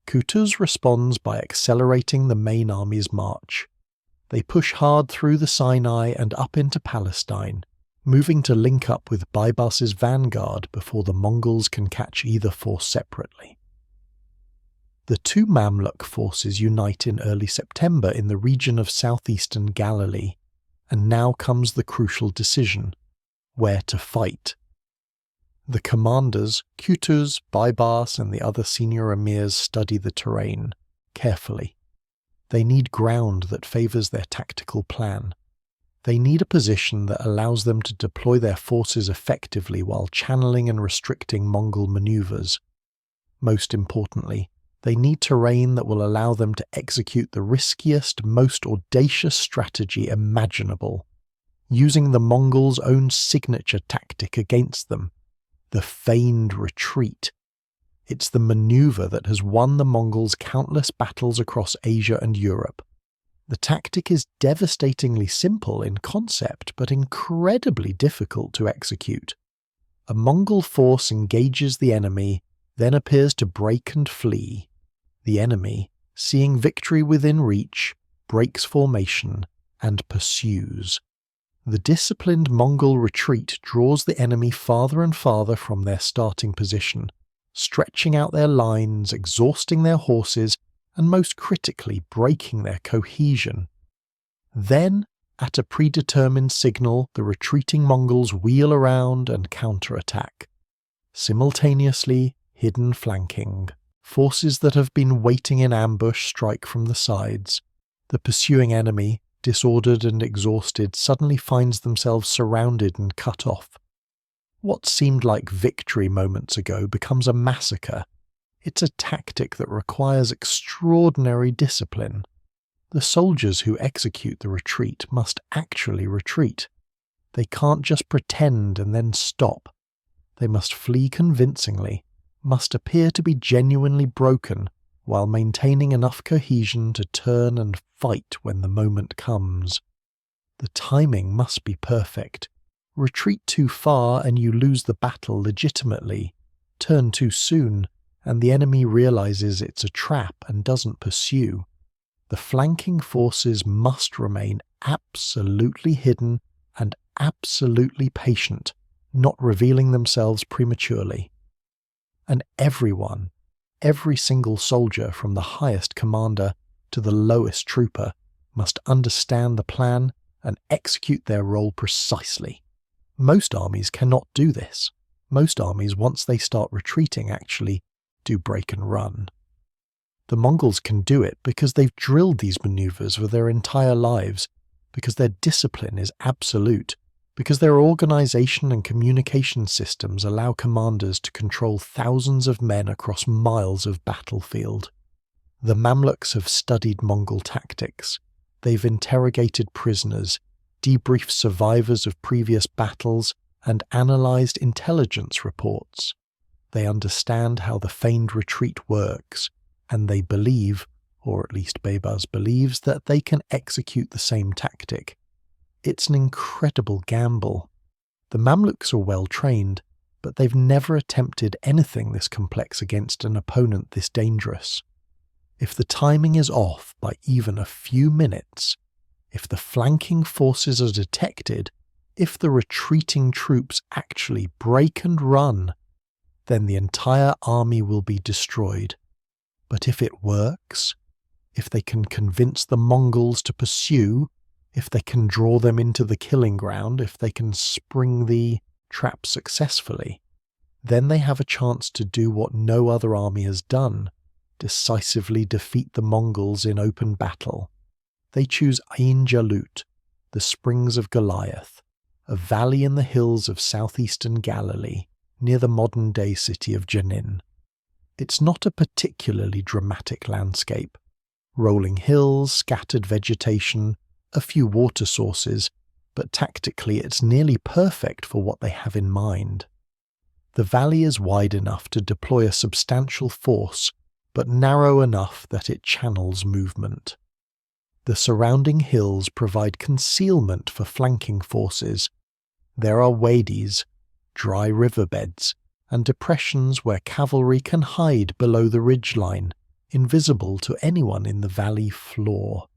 Qutuz responds by accelerating the main army's march. They push hard through the Sinai and up into Palestine, moving to link up with Baibars' vanguard before the Mongols can catch either force separately. The two Mamluk forces unite in early September in the region of southeastern Galilee, and now comes the crucial decision: where to fight. The commanders, Qutuz, Baibars, and the other senior emirs, study the terrain carefully. They need ground that favours their tactical plan. They need a position that allows them to deploy their forces effectively while channeling and restricting Mongol manoeuvres. Most importantly, they need terrain that will allow them to execute the riskiest, most audacious strategy imaginable, using the Mongols' own signature tactic against them: the feigned retreat. It's the maneuver that has won the Mongols countless battles across Asia and Europe. The tactic is devastatingly simple in concept, but incredibly difficult to execute. A Mongol force engages the enemy, then appears to break and flee. The enemy, seeing victory within reach, breaks formation and pursues. The disciplined Mongol retreat draws the enemy farther and farther from their starting position, stretching out their lines, exhausting their horses, and most critically breaking their cohesion. Then, at a predetermined signal, the retreating Mongols wheel around and counterattack. Simultaneously, hidden flanking. Forces that have been waiting in ambush strike from the sides. The pursuing enemy, disordered and exhausted, suddenly finds themselves surrounded and cut off. What seemed like victory moments ago becomes a massacre. It's a tactic that requires extraordinary discipline. The soldiers who execute the retreat must actually retreat. They can't just pretend and then stop. They must flee convincingly, must appear to be genuinely broken, while maintaining enough cohesion to turn and fight when the moment comes. The timing must be perfect. Retreat too far and you lose the battle legitimately. Turn too soon, and the enemy realizes it's a trap and doesn't pursue. The flanking forces must remain absolutely hidden and absolutely patient, not revealing themselves prematurely. And everyone, every single soldier from the highest commander to the lowest trooper, must understand the plan and execute their role precisely. Most armies cannot do this. Most armies, once they start retreating, actually do break and run. The Mongols can do it because they've drilled these maneuvers for their entire lives, because their discipline is absolute, because their organization and communication systems allow commanders to control thousands of men across miles of battlefield. The Mamluks have studied Mongol tactics. They've interrogated prisoners, debriefed survivors of previous battles, and analyzed intelligence reports. They understand how the feigned retreat works, and they believe, or at least Baibars believes, that they can execute the same tactic. It's an incredible gamble. The Mamluks are well trained, but they've never attempted anything this complex against an opponent this dangerous. If the timing is off by even a few minutes, if the flanking forces are detected, if the retreating troops actually break and run, then the entire army will be destroyed. But if it works, if they can convince the Mongols to pursue, if they can draw them into the killing ground, if they can spring the trap successfully, then they have a chance to do what no other army has done: decisively defeat the Mongols in open battle. They choose Ain Jalut, the Springs of Goliath, a valley in the hills of southeastern Galilee, near the modern-day city of Jenin. It's not a particularly dramatic landscape. Rolling hills, scattered vegetation, a few water sources, but tactically it's nearly perfect for what they have in mind. The valley is wide enough to deploy a substantial force, but narrow enough that it channels movement. The surrounding hills provide concealment for flanking forces. There are wadis, dry riverbeds, and depressions where cavalry can hide below the ridgeline, invisible to anyone in the valley floor.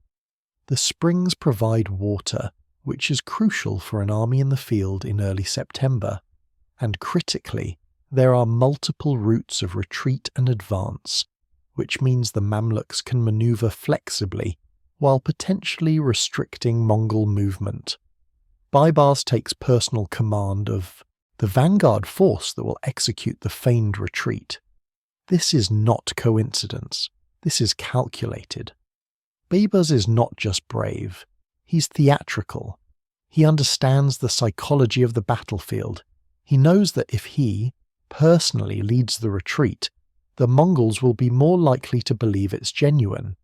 The springs provide water, which is crucial for an army in the field in early September, and critically, there are multiple routes of retreat and advance, which means the Mamluks can maneuver flexibly while potentially restricting Mongol movement. Baibars takes personal command of the vanguard force that will execute the feigned retreat. This is not coincidence. This is calculated. Baibars is not just brave. He's theatrical. He understands the psychology of the battlefield. He knows that if he personally leads the retreat, the Mongols will be more likely to believe it's genuine.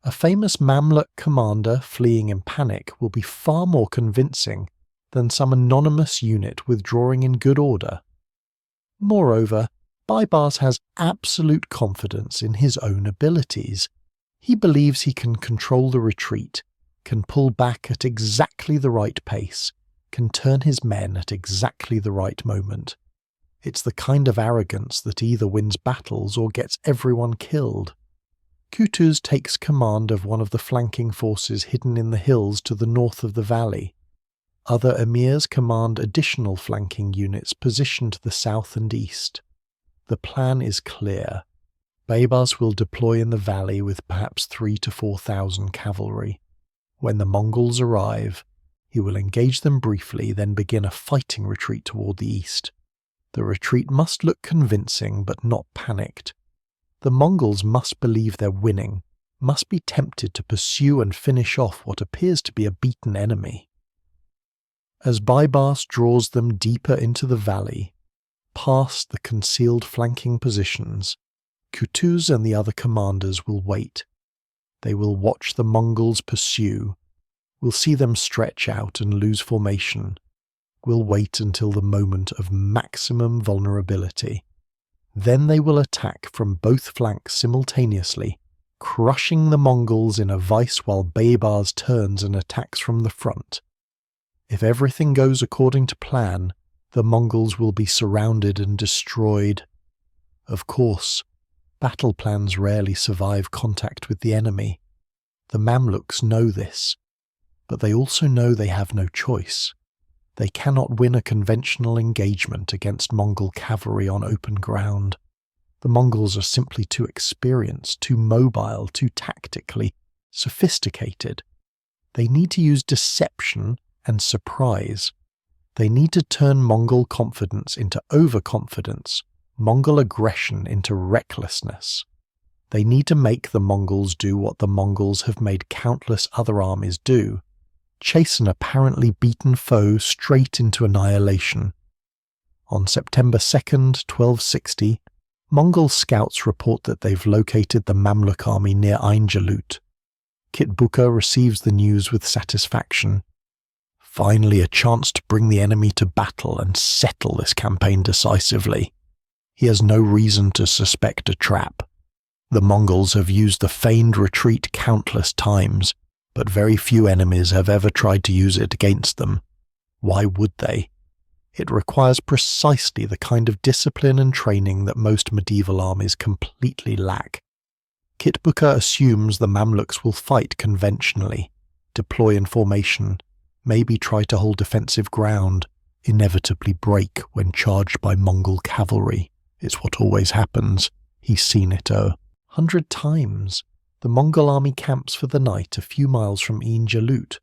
A famous Mamluk commander fleeing in panic will be far more convincing than some anonymous unit withdrawing in good order. Moreover, Baibars has absolute confidence in his own abilities. He believes he can control the retreat, can pull back at exactly the right pace, can turn his men at exactly the right moment. It's the kind of arrogance that either wins battles or gets everyone killed. Qutuz takes command of one of the flanking forces hidden in the hills to the north of the valley. Other emirs command additional flanking units positioned to the south and east. The plan is clear. Baibars will deploy in the valley with perhaps 3,000 to 4,000 cavalry. When the Mongols arrive, he will engage them briefly, then begin a fighting retreat toward the east. The retreat must look convincing but not panicked. The Mongols must believe they're winning, must be tempted to pursue and finish off what appears to be a beaten enemy. As Baibars draws them deeper into the valley, past the concealed flanking positions, Qutuz and the other commanders will wait. They will watch the Mongols pursue, will see them stretch out and lose formation, will wait until the moment of maximum vulnerability. Then they will attack from both flanks simultaneously, crushing the Mongols in a vice while Baibars turns and attacks from the front. If everything goes according to plan, the Mongols will be surrounded and destroyed. Of course, battle plans rarely survive contact with the enemy. The Mamluks know this, but they also know they have no choice. They cannot win a conventional engagement against Mongol cavalry on open ground. The Mongols are simply too experienced, too mobile, too tactically sophisticated. They need to use deception and surprise. They need to turn Mongol confidence into overconfidence, Mongol aggression into recklessness. They need to make the Mongols do what the Mongols have made countless other armies do: chase an apparently beaten foe straight into annihilation. On September 2nd, 1260, Mongol scouts report that they've located the Mamluk army near Ain Jalut. Kitbuqa receives the news with satisfaction. Finally a chance to bring the enemy to battle and settle this campaign decisively. He has no reason to suspect a trap. The Mongols have used the feigned retreat countless times, but very few enemies have ever tried to use it against them. Why would they? It requires precisely the kind of discipline and training that most medieval armies completely lack. Kitbuqa assumes the Mamluks will fight conventionally, deploy in formation, maybe try to hold defensive ground, inevitably break when charged by Mongol cavalry. It's what always happens. He's seen it 100 times. The Mongol army camps for the night a few miles from Ain Jalut.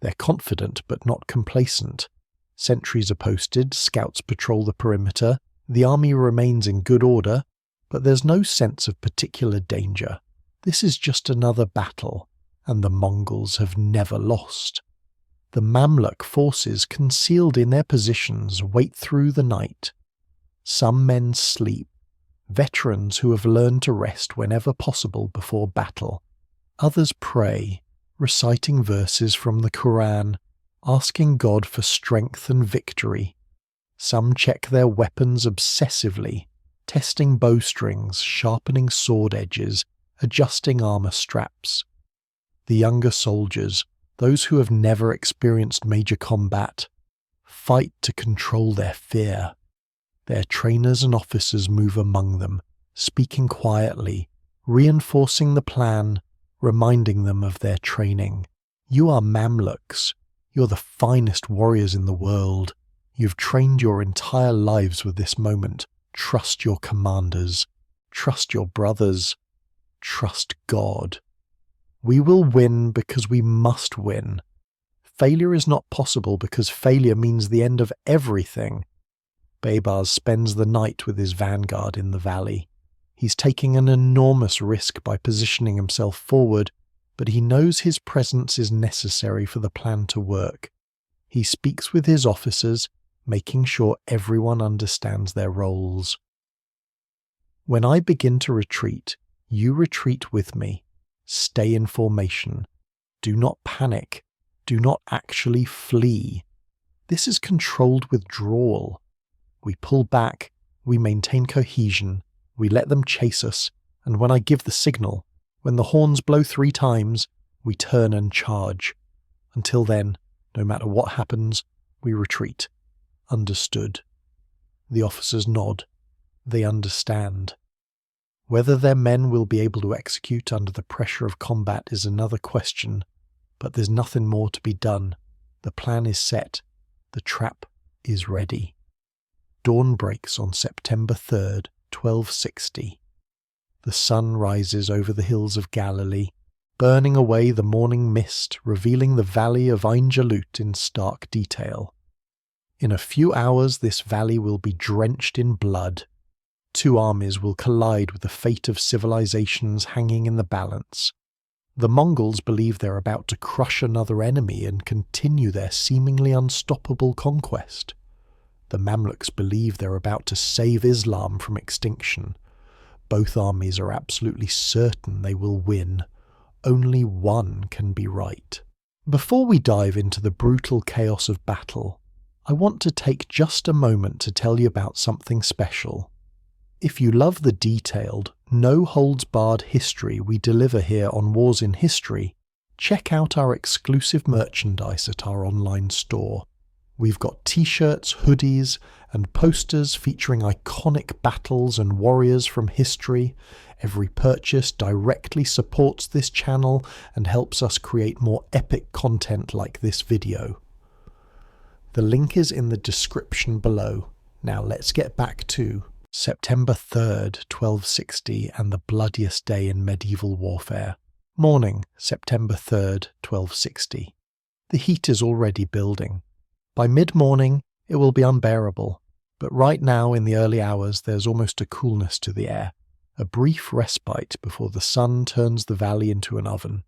They're confident but not complacent. Sentries are posted, scouts patrol the perimeter, the army remains in good order, but there's no sense of particular danger. This is just another battle, and the Mongols have never lost. The Mamluk forces concealed in their positions wait through the night. Some men sleep, veterans who have learned to rest whenever possible before battle. Others pray, reciting verses from the Quran, asking God for strength and victory. Some check their weapons obsessively, testing bowstrings, sharpening sword edges, adjusting armor straps. The younger soldiers, those who have never experienced major combat, fight to control their fear. Their trainers and officers move among them, speaking quietly, reinforcing the plan, reminding them of their training. You are Mamluks. You're the finest warriors in the world. You've trained your entire lives with this moment. Trust your commanders. Trust your brothers. Trust God. We will win because we must win. Failure is not possible because failure means the end of everything. Baibars spends the night with his vanguard in the valley. He's taking an enormous risk by positioning himself forward, but he knows his presence is necessary for the plan to work. He speaks with his officers, making sure everyone understands their roles. When I begin to retreat, you retreat with me. Stay in formation. Do not panic. Do not actually flee. This is controlled withdrawal. We pull back, we maintain cohesion, we let them chase us, and when I give the signal, when the horns blow 3 times, we turn and charge. Until then, no matter what happens, we retreat. Understood. The officers nod. They understand. Whether their men will be able to execute under the pressure of combat is another question, but there's nothing more to be done. The plan is set. The trap is ready. Dawn breaks on September 3rd, 1260. The sun rises over the hills of Galilee, burning away the morning mist, revealing the valley of Ain Jalut in stark detail. In a few hours this valley will be drenched in blood. 2 armies will collide with the fate of civilizations hanging in the balance. The Mongols believe they're about to crush another enemy and continue their seemingly unstoppable conquest. The Mamluks believe they're about to save Islam from extinction. Both armies are absolutely certain they will win. Only one can be right. Before we dive into the brutal chaos of battle, I want to take just a moment to tell you about something special. If you love the detailed, no-holds-barred history we deliver here on Wars in History, check out our exclusive merchandise at our online store. We've got t-shirts, hoodies, and posters featuring iconic battles and warriors from history. Every purchase directly supports this channel and helps us create more epic content like this video. The link is in the description below. Now let's get back to September 3rd, 1260 and the bloodiest day in medieval warfare. Morning, September 3rd, 1260. The heat is already building. By mid-morning, it will be unbearable, but right now in the early hours there's almost a coolness to the air, a brief respite before the sun turns the valley into an oven.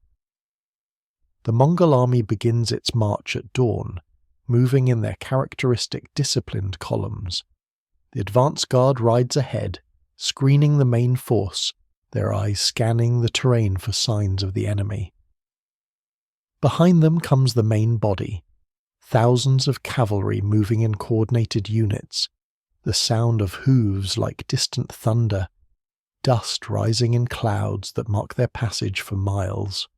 The Mongol army begins its march at dawn, moving in their characteristic disciplined columns. The advance guard rides ahead, screening the main force, their eyes scanning the terrain for signs of the enemy. Behind them comes the main body. Thousands of cavalry moving in coordinated units, the sound of hooves like distant thunder, dust rising in clouds that mark their passage for miles.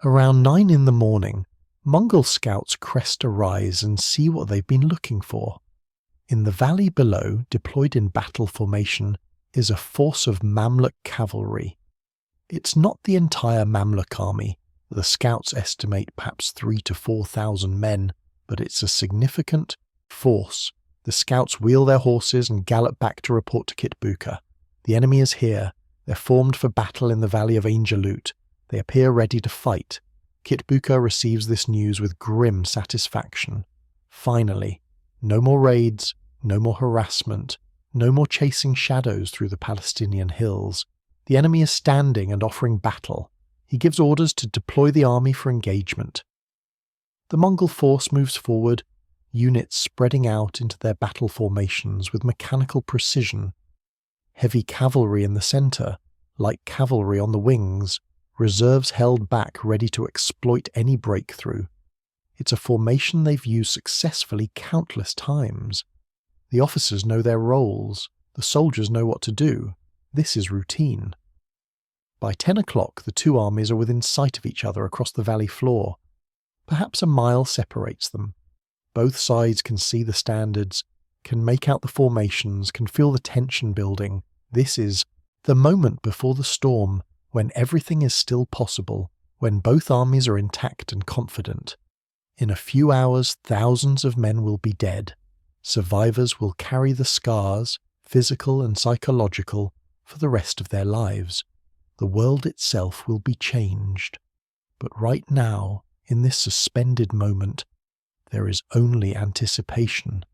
Around 9 in the morning, Mongol scouts crest a rise and see what they've been looking for. In the valley below, deployed in battle formation, is a force of Mamluk cavalry. It's not the entire Mamluk army. The scouts estimate perhaps 3,000 to 4,000 men, but it's a significant force. The scouts wheel their horses and gallop back to report to Kitbuqa. The enemy is here. They're formed for battle in the valley of Ain Jalut. They appear ready to fight. Kitbuqa receives this news with grim satisfaction. Finally, no more raids, no more harassment, no more chasing shadows through the Palestinian hills. The enemy is standing and offering battle. He gives orders to deploy the army for engagement. The Mongol force moves forward, units spreading out into their battle formations with mechanical precision. Heavy cavalry in the centre, light cavalry on the wings, reserves held back ready to exploit any breakthrough. It's a formation they've used successfully countless times. The officers know their roles, the soldiers know what to do. This is routine. By 10 o'clock, the two armies are within sight of each other across the valley floor. Perhaps a mile separates them. Both sides can see the standards, can make out the formations, can feel the tension building. This is the moment before the storm, when everything is still possible, when both armies are intact and confident. In a few hours, thousands of men will be dead. Survivors will carry the scars, physical and psychological, for the rest of their lives. The world itself will be changed. But right now, in this suspended moment, there is only anticipation.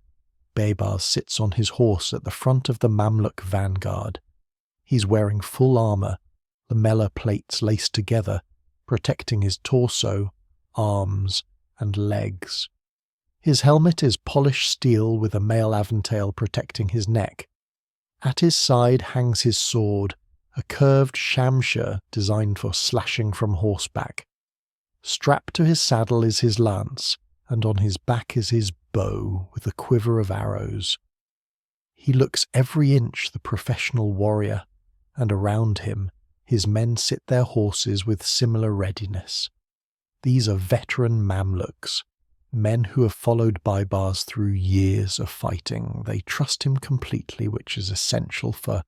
Baibars sits on his horse at the front of the Mamluk vanguard. He's wearing full armour, lamellar plates laced together, protecting his torso, arms, and legs. His helmet is polished steel with a mail aventail protecting his neck. At his side hangs his sword, a curved shamshir designed for slashing from horseback. Strapped to his saddle is his lance, and on his back is his bow with a quiver of arrows. He looks every inch the professional warrior, and around him his men sit their horses with similar readiness. These are veteran Mamluks, men who have followed Baibars through years of fighting. They trust him completely, which is essential for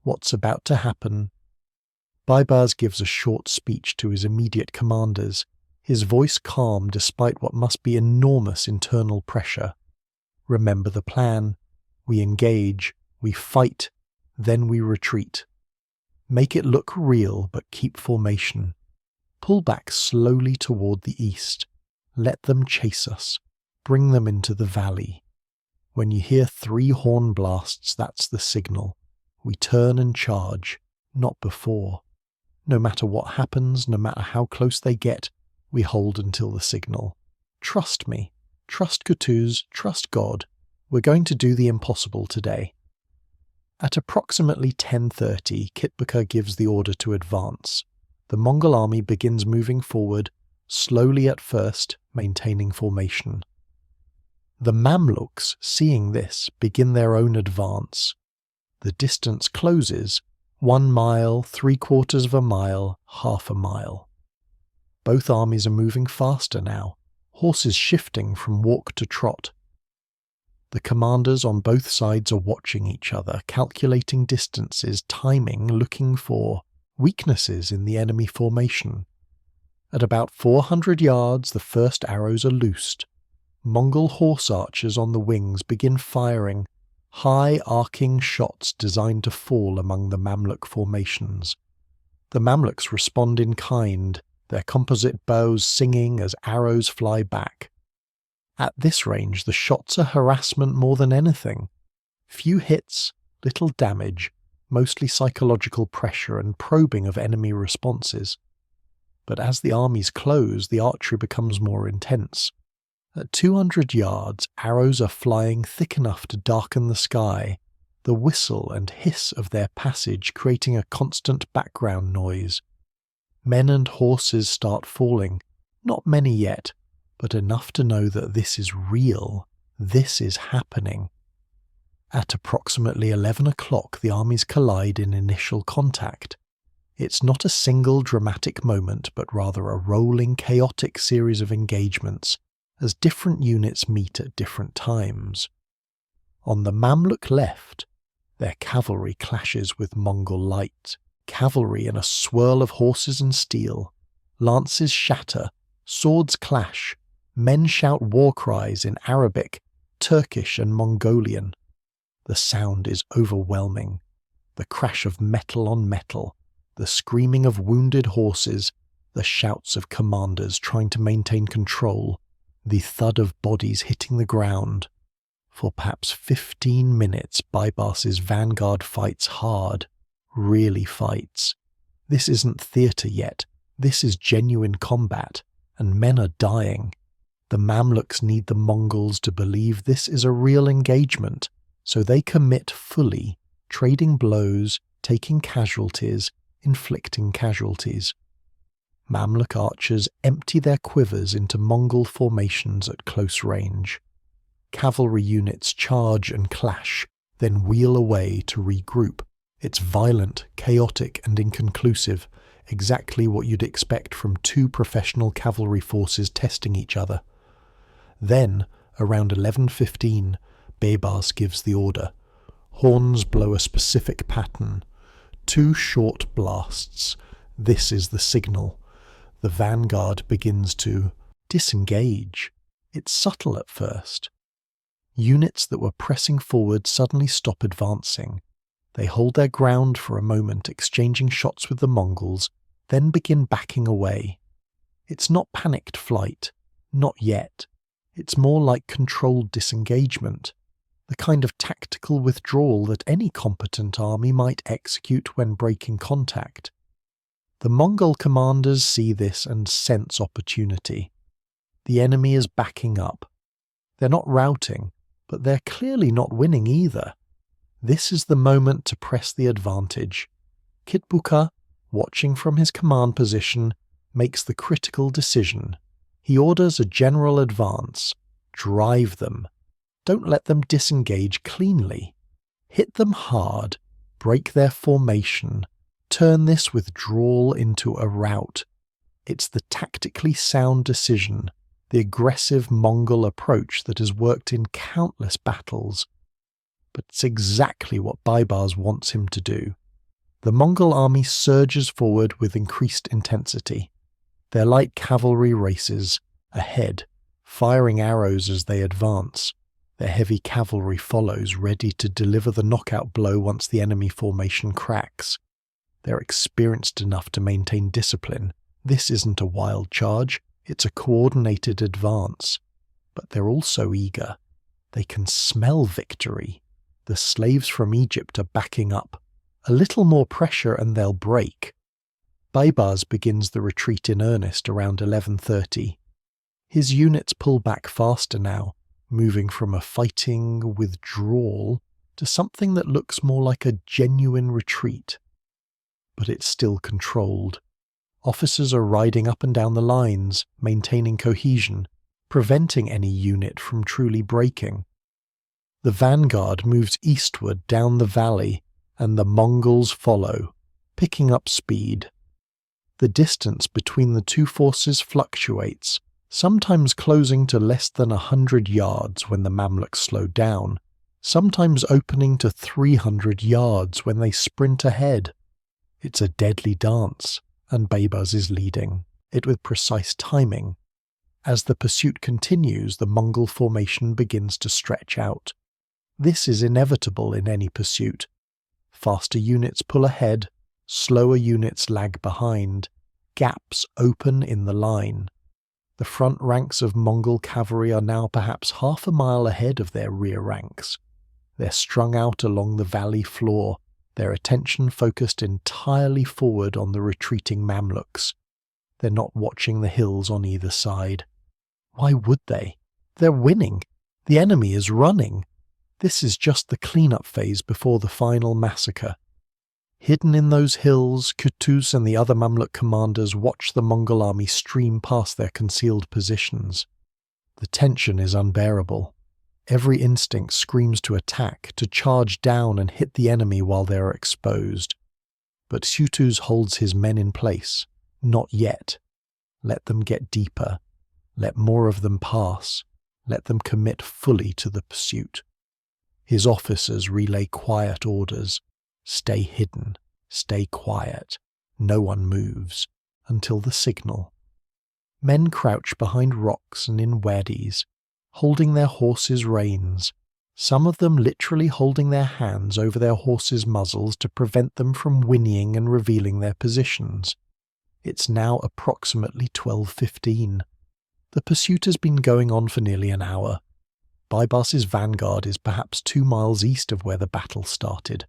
what's about to happen. Baibars gives a short speech to his immediate commanders, his voice calm despite what must be enormous internal pressure. Remember the plan. We engage, we fight, then we retreat. Make it look real, but keep formation. Pull back slowly toward the east. Let them chase us. Bring them into the valley. When you hear 3 horn blasts, that's the signal. We turn and charge, not before. No matter what happens, no matter how close they get, we hold until the signal. Trust me. Trust Qutuz. Trust God. We're going to do the impossible today. At approximately 10:30, Kitbuqa gives the order to advance. The Mongol army begins moving forward, slowly at first, maintaining formation. The Mamluks, seeing this, begin their own advance. The distance closes, 1 mile, 3/4 of a mile, half a mile. Both armies are moving faster now, horses shifting from walk to trot. The commanders on both sides are watching each other, calculating distances, timing, looking for weaknesses in the enemy formation. At about 400 yards, the first arrows are loosed. Mongol horse archers on the wings begin firing, high arcing shots designed to fall among the Mamluk formations. The Mamluks respond in kind, their composite bows singing as arrows fly back. At this range, the shots are harassment more than anything. Few hits, little damage, mostly psychological pressure and probing of enemy responses. But as the armies close, the archery becomes more intense. At 200 yards, arrows are flying thick enough to darken the sky, the whistle and hiss of their passage creating a constant background noise. Men and horses start falling, not many yet, but enough to know that this is real, this is happening. At approximately 11 o'clock, the armies collide in initial contact. It's not a single dramatic moment, but rather a rolling, chaotic series of engagements, as different units meet at different times. On the Mamluk left, their cavalry clashes with Mongol light, cavalry in a swirl of horses and steel. Lances shatter, swords clash, men shout war cries in Arabic, Turkish and Mongolian. The sound is overwhelming. The crash of metal on metal, the screaming of wounded horses, the shouts of commanders trying to maintain control, the thud of bodies hitting the ground. For perhaps 15 minutes, Baibars' vanguard fights hard, really fights. This isn't theatre yet, this is genuine combat, and men are dying. The Mamluks need the Mongols to believe this is a real engagement, so they commit fully, trading blows, taking casualties, inflicting casualties. Mamluk archers empty their quivers into Mongol formations at close range. Cavalry units charge and clash, then wheel away to regroup. It's violent, chaotic, and inconclusive, exactly what you'd expect from two professional cavalry forces testing each other. Then, around 11:15, Baibars gives the order. Horns blow a specific pattern. 2 short blasts. This is the signal. The vanguard begins to disengage. It's subtle at first. Units that were pressing forward suddenly stop advancing. They hold their ground for a moment, exchanging shots with the Mongols, then begin backing away. It's not panicked flight. Not yet. It's more like controlled disengagement, the kind of tactical withdrawal that any competent army might execute when breaking contact. The Mongol commanders see this and sense opportunity. The enemy is backing up. They're not routing, but they're clearly not winning either. This is the moment to press the advantage. Kitbuqa, watching from his command position, makes the critical decision. He orders a general advance. Drive them. Don't let them disengage cleanly. Hit them hard. Break their formation. Turn this withdrawal into a rout. It's the tactically sound decision, the aggressive Mongol approach that has worked in countless battles. But it's exactly what Baibars wants him to do. The Mongol army surges forward with increased intensity. Their light cavalry races ahead, firing arrows as they advance. Their heavy cavalry follows, ready to deliver the knockout blow once the enemy formation cracks. They're experienced enough to maintain discipline. This isn't a wild charge, it's a coordinated advance. But they're also eager. They can smell victory. The slaves from Egypt are backing up. A little more pressure and they'll break. Baibars begins the retreat in earnest around 11:30. His units pull back faster now, moving from a fighting withdrawal to something that looks more like a genuine retreat. But it's still controlled. Officers are riding up and down the lines, maintaining cohesion, preventing any unit from truly breaking. The vanguard moves eastward down the valley, and the Mongols follow, picking up speed. The distance between the two forces fluctuates, sometimes closing to less than 100 yards when the Mamluks slow down, sometimes opening to 300 yards when they sprint ahead. It's a deadly dance, and Baibars is leading, it with precise timing. As the pursuit continues, the Mongol formation begins to stretch out. This is inevitable in any pursuit. Faster units pull ahead, slower units lag behind. Gaps open in the line. The front ranks of Mongol cavalry are now perhaps half a mile ahead of their rear ranks. They're strung out along the valley floor, their attention focused entirely forward on the retreating Mamluks. They're not watching the hills on either side. Why would they? They're winning. The enemy is running. This is just the cleanup phase before the final massacre. Hidden in those hills, Qutuz and the other Mamluk commanders watch the Mongol army stream past their concealed positions. The tension is unbearable. Every instinct screams to attack, to charge down and hit the enemy while they are exposed. But Qutuz holds his men in place. Not yet. Let them get deeper. Let more of them pass. Let them commit fully to the pursuit. His officers relay quiet orders. Stay hidden. Stay quiet. No one moves. Until the signal. Men crouch behind rocks and in wadis, holding their horses' reins, some of them literally holding their hands over their horses' muzzles to prevent them from whinnying and revealing their positions. It's now approximately 12:15. The pursuit has been going on for nearly an hour. Baibars' vanguard is perhaps 2 miles east of where the battle started.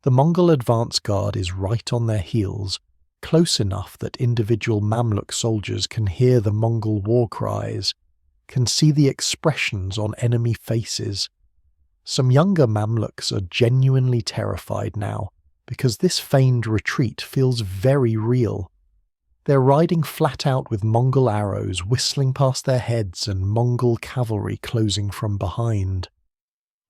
The Mongol advance guard is right on their heels, close enough that individual Mamluk soldiers can hear the Mongol war cries, can see the expressions on enemy faces. Some younger Mamluks are genuinely terrified now, because this feigned retreat feels very real. They're riding flat out with Mongol arrows whistling past their heads and Mongol cavalry closing from behind.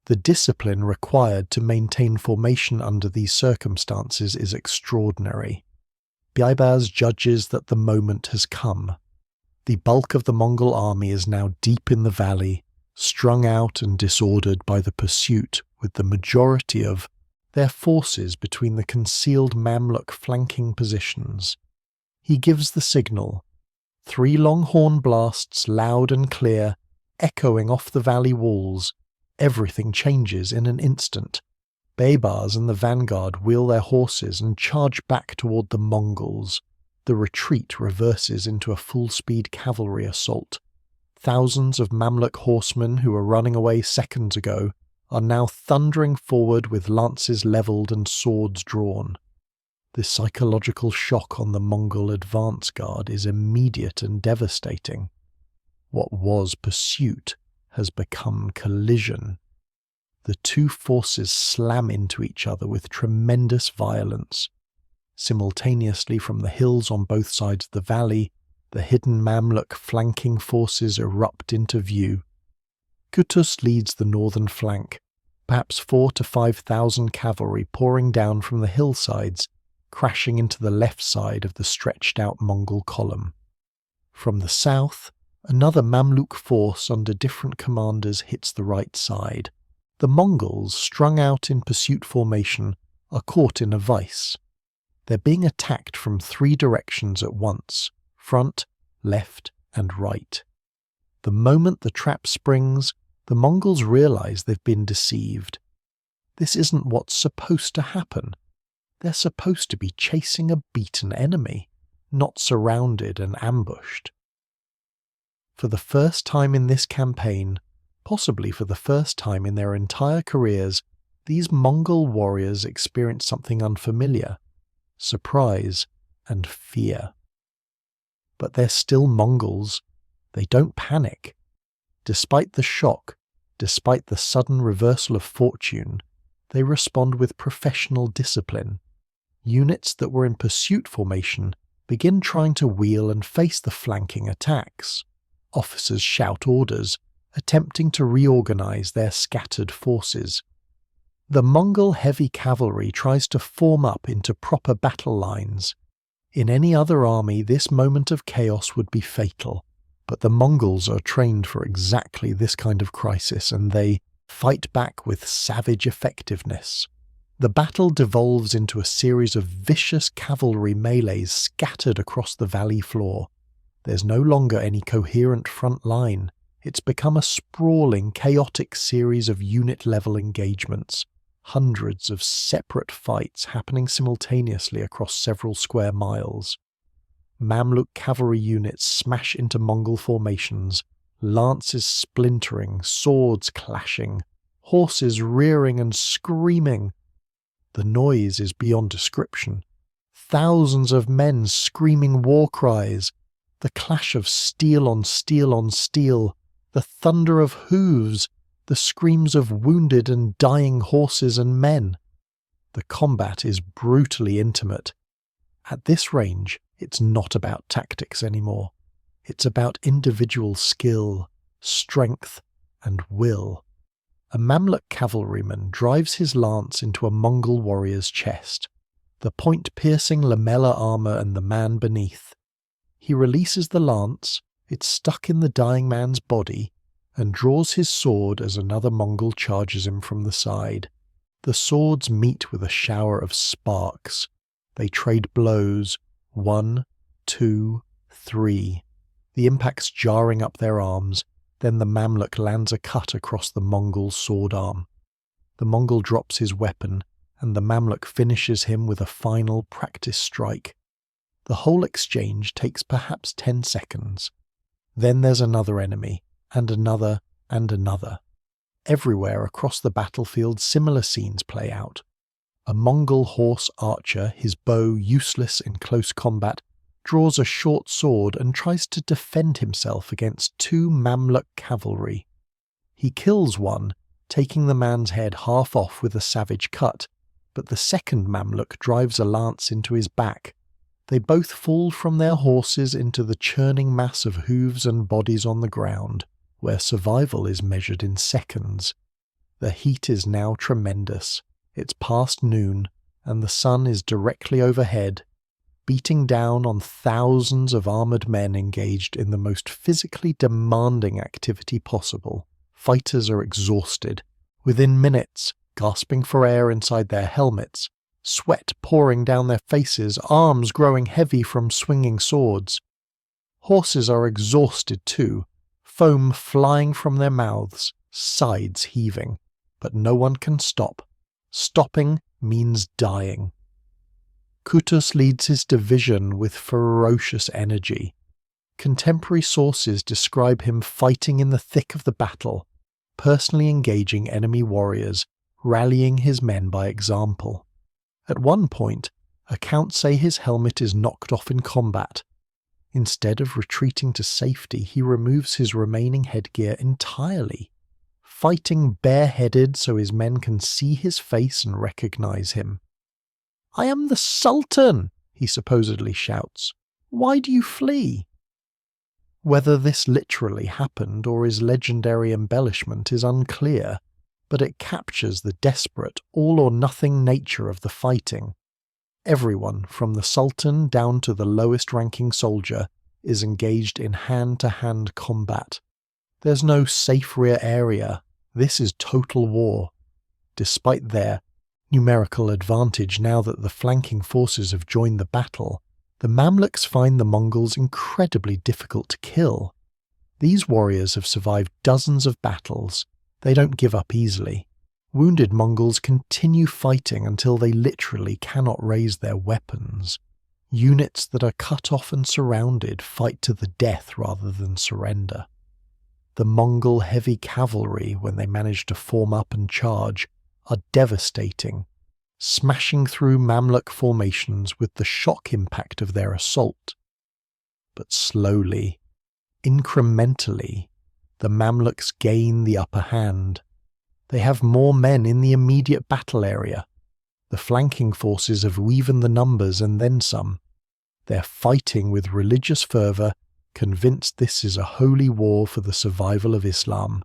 The discipline required to maintain formation under these circumstances is extraordinary. Baibars judges that the moment has come. The bulk of the Mongol army is now deep in the valley, strung out and disordered by the pursuit, with the majority of their forces between the concealed Mamluk flanking positions. He gives the signal. 3 long horn blasts, loud and clear, echoing off the valley walls. Everything changes in an instant. Baibars and the vanguard wheel their horses and charge back toward the Mongols. The retreat reverses into a full-speed cavalry assault. Thousands of Mamluk horsemen who were running away seconds ago are now thundering forward with lances levelled and swords drawn. The psychological shock on the Mongol advance guard is immediate and devastating. What was pursuit has become collision. The two forces slam into each other with tremendous violence. Simultaneously from the hills on both sides of the valley, the hidden Mamluk flanking forces erupt into view. Qutuz leads the northern flank, perhaps 4,000 to 5,000 cavalry pouring down from the hillsides, crashing into the left side of the stretched-out Mongol column. From the south, another Mamluk force under different commanders hits the right side. The Mongols, strung out in pursuit formation, are caught in a vice. They're being attacked from 3 directions at once: front, left, and right. The moment the trap springs, the Mongols realize they've been deceived. This isn't what's supposed to happen. They're supposed to be chasing a beaten enemy, not surrounded and ambushed. For the first time in this campaign, possibly for the first time in their entire careers, these Mongol warriors experience something unfamiliar: surprise and fear. But they're still Mongols. They don't panic. Despite the shock, despite the sudden reversal of fortune, they respond with professional discipline. Units that were in pursuit formation begin trying to wheel and face the flanking attacks. Officers shout orders, attempting to reorganize their scattered forces. The Mongol heavy cavalry tries to form up into proper battle lines. In any other army, this moment of chaos would be fatal, but the Mongols are trained for exactly this kind of crisis, and they fight back with savage effectiveness. The battle devolves into a series of vicious cavalry melees scattered across the valley floor. There's no longer any coherent front line. It's become a sprawling, chaotic series of unit-level engagements, hundreds of separate fights happening simultaneously across several square miles. Mamluk cavalry units smash into Mongol formations, lances splintering, swords clashing, horses rearing and screaming. The noise is beyond description. Thousands of men screaming war cries, the clash of steel on steel on steel, the thunder of hooves, the screams of wounded and dying horses and men. The combat is brutally intimate. At this range, it's not about tactics anymore. It's about individual skill, strength, and will. A Mamluk cavalryman drives his lance into a Mongol warrior's chest, the point piercing lamella armor and the man beneath. He releases the lance, it's stuck in the dying man's body, and draws his sword as another Mongol charges him from the side. The swords meet with a shower of sparks. They trade blows, 1, 2, 3. The impacts jarring up their arms. Then the Mamluk lands a cut across the Mongol's sword arm. The Mongol drops his weapon, and the Mamluk finishes him with a final practice strike. The whole exchange takes perhaps 10 seconds. Then there's another enemy, and another, and another. Everywhere across the battlefield similar scenes play out. A Mongol horse archer, his bow useless in close combat, draws a short sword and tries to defend himself against 2 Mamluk cavalry. He kills one, taking the man's head half off with a savage cut, but the second Mamluk drives a lance into his back. They both fall from their horses into the churning mass of hooves and bodies on the ground, where survival is measured in seconds. The heat is now tremendous. It's past noon, and the sun is directly overhead, beating down on thousands of armoured men engaged in the most physically demanding activity possible. Fighters are exhausted, within minutes, gasping for air inside their helmets, sweat pouring down their faces, arms growing heavy from swinging swords. Horses are exhausted too, foam flying from their mouths, sides heaving, but no one can stop. Stopping means dying. Qutuz leads his division with ferocious energy. Contemporary sources describe him fighting in the thick of the battle, personally engaging enemy warriors, rallying his men by example. At one point, accounts say his helmet is knocked off in combat. Instead of retreating to safety, he removes his remaining headgear entirely, fighting bareheaded so his men can see his face and recognize him. "I am the Sultan," he supposedly shouts. "Why do you flee?" Whether this literally happened or is legendary embellishment is unclear, but it captures the desperate, all-or-nothing nature of the fighting. Everyone, from the Sultan down to the lowest-ranking soldier, is engaged in hand-to-hand combat. There's no safe rear area. This is total war. Despite their numerical advantage now that the flanking forces have joined the battle, the Mamluks find the Mongols incredibly difficult to kill. These warriors have survived dozens of battles. They don't give up easily. Wounded Mongols continue fighting until they literally cannot raise their weapons. Units that are cut off and surrounded fight to the death rather than surrender. The Mongol heavy cavalry, when they manage to form up and charge, are devastating, smashing through Mamluk formations with the shock impact of their assault. But slowly, incrementally, the Mamluks gain the upper hand. They have more men in the immediate battle area. The flanking forces have evened the numbers and then some. They're fighting with religious fervour, convinced this is a holy war for the survival of Islam.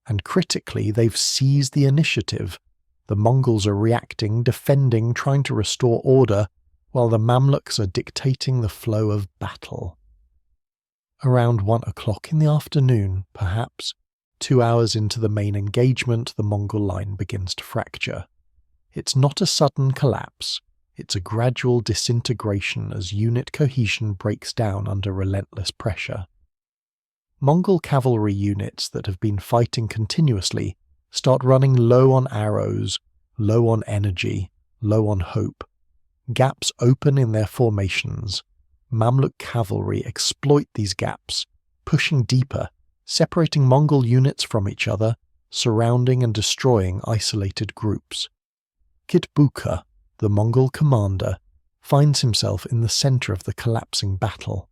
And critically, they've seized the initiative. The Mongols are reacting, defending, trying to restore order, while the Mamluks are dictating the flow of battle. Around 1 o'clock in the afternoon, perhaps, 2 hours into the main engagement, the Mongol line begins to fracture. It's not a sudden collapse, it's a gradual disintegration as unit cohesion breaks down under relentless pressure. Mongol cavalry units that have been fighting continuously start running low on arrows, low on energy, low on hope. Gaps open in their formations. Mamluk cavalry exploit these gaps, pushing deeper, separating Mongol units from each other, surrounding and destroying isolated groups. Kitbuqa, the Mongol commander, finds himself in the center of the collapsing battle.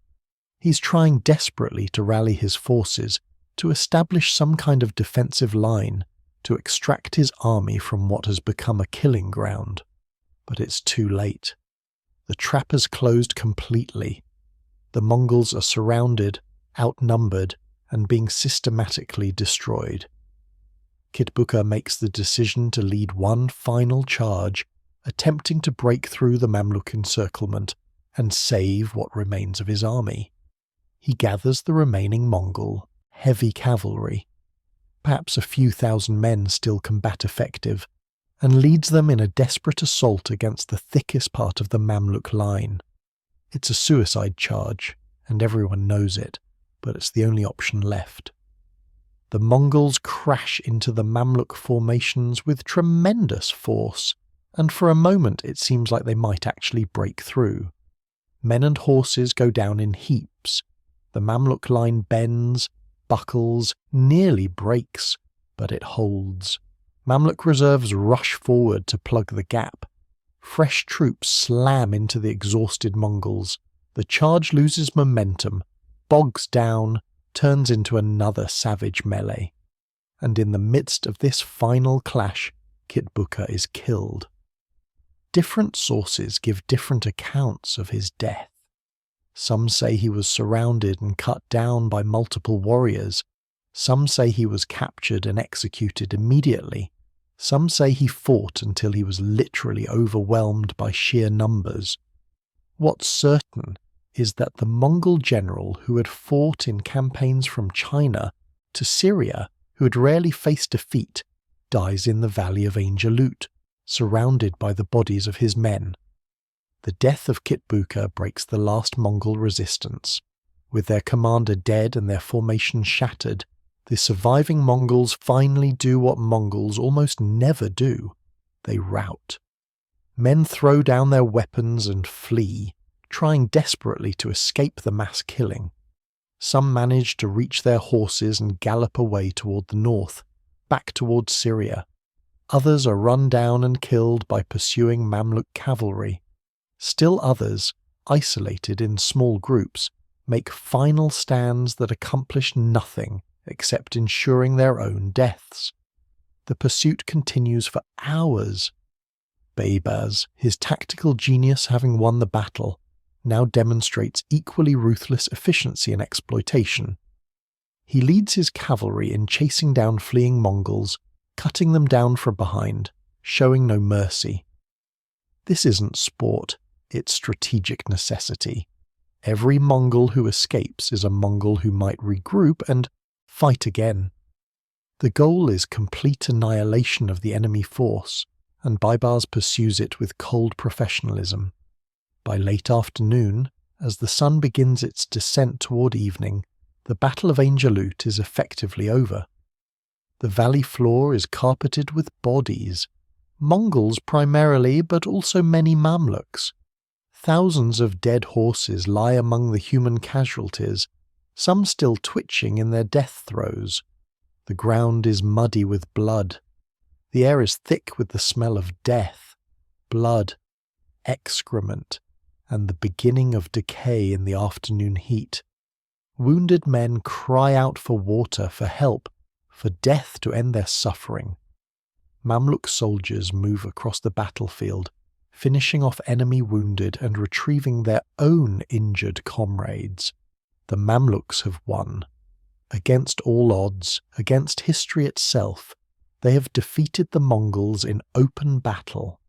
He's trying desperately to rally his forces, to establish some kind of defensive line, to extract his army from what has become a killing ground. But it's too late. The trap has closed completely. The Mongols are surrounded, outnumbered, and being systematically destroyed. Kitbuqa makes the decision to lead one final charge, attempting to break through the Mamluk encirclement and save what remains of his army. He gathers the remaining Mongol heavy cavalry, perhaps a few thousand men still combat effective, and leads them in a desperate assault against the thickest part of the Mamluk line. It's a suicide charge, and everyone knows it, but it's the only option left. The Mongols crash into the Mamluk formations with tremendous force, and for a moment it seems like they might actually break through. Men and horses go down in heaps. The Mamluk line bends, buckles, nearly breaks, but it holds. Mamluk reserves rush forward to plug the gap. Fresh troops slam into the exhausted Mongols. The charge loses momentum, bogs down, turns into another savage melee. And in the midst of this final clash, Kitbuqa is killed. Different sources give different accounts of his death. Some say he was surrounded and cut down by multiple warriors. Some say he was captured and executed immediately. Some say he fought until he was literally overwhelmed by sheer numbers. What's certain is that the Mongol general who had fought in campaigns from China to Syria, who had rarely faced defeat, dies in the valley of Ain Jalut, surrounded by the bodies of his men. The death of Kitbuqa breaks the last Mongol resistance. With their commander dead and their formation shattered, the surviving Mongols finally do what Mongols almost never do. They rout. Men throw down their weapons and flee, trying desperately to escape the mass killing. Some manage to reach their horses and gallop away toward the north, back towards Syria. Others are run down and killed by pursuing Mamluk cavalry. Still others, isolated in small groups, make final stands that accomplish nothing except ensuring their own deaths. The pursuit continues for hours. Baibars, his tactical genius having won the battle, now demonstrates equally ruthless efficiency and exploitation. He leads his cavalry in chasing down fleeing Mongols, cutting them down from behind, showing no mercy. This isn't sport, it's strategic necessity. Every Mongol who escapes is a Mongol who might regroup and fight again. The goal is complete annihilation of the enemy force, and Baibars pursues it with cold professionalism. By late afternoon, as the sun begins its descent toward evening, the Battle of Ain Jalut is effectively over. The valley floor is carpeted with bodies, Mongols primarily, but also many Mamluks. Thousands of dead horses lie among the human casualties, some still twitching in their death throes. The ground is muddy with blood. The air is thick with the smell of death, blood, excrement, and the beginning of decay in the afternoon heat. Wounded men cry out for water, for help, for death to end their suffering. Mamluk soldiers move across the battlefield, finishing off enemy wounded and retrieving their own injured comrades. The Mamluks have won. Against all odds, against history itself, they have defeated the Mongols in open battle.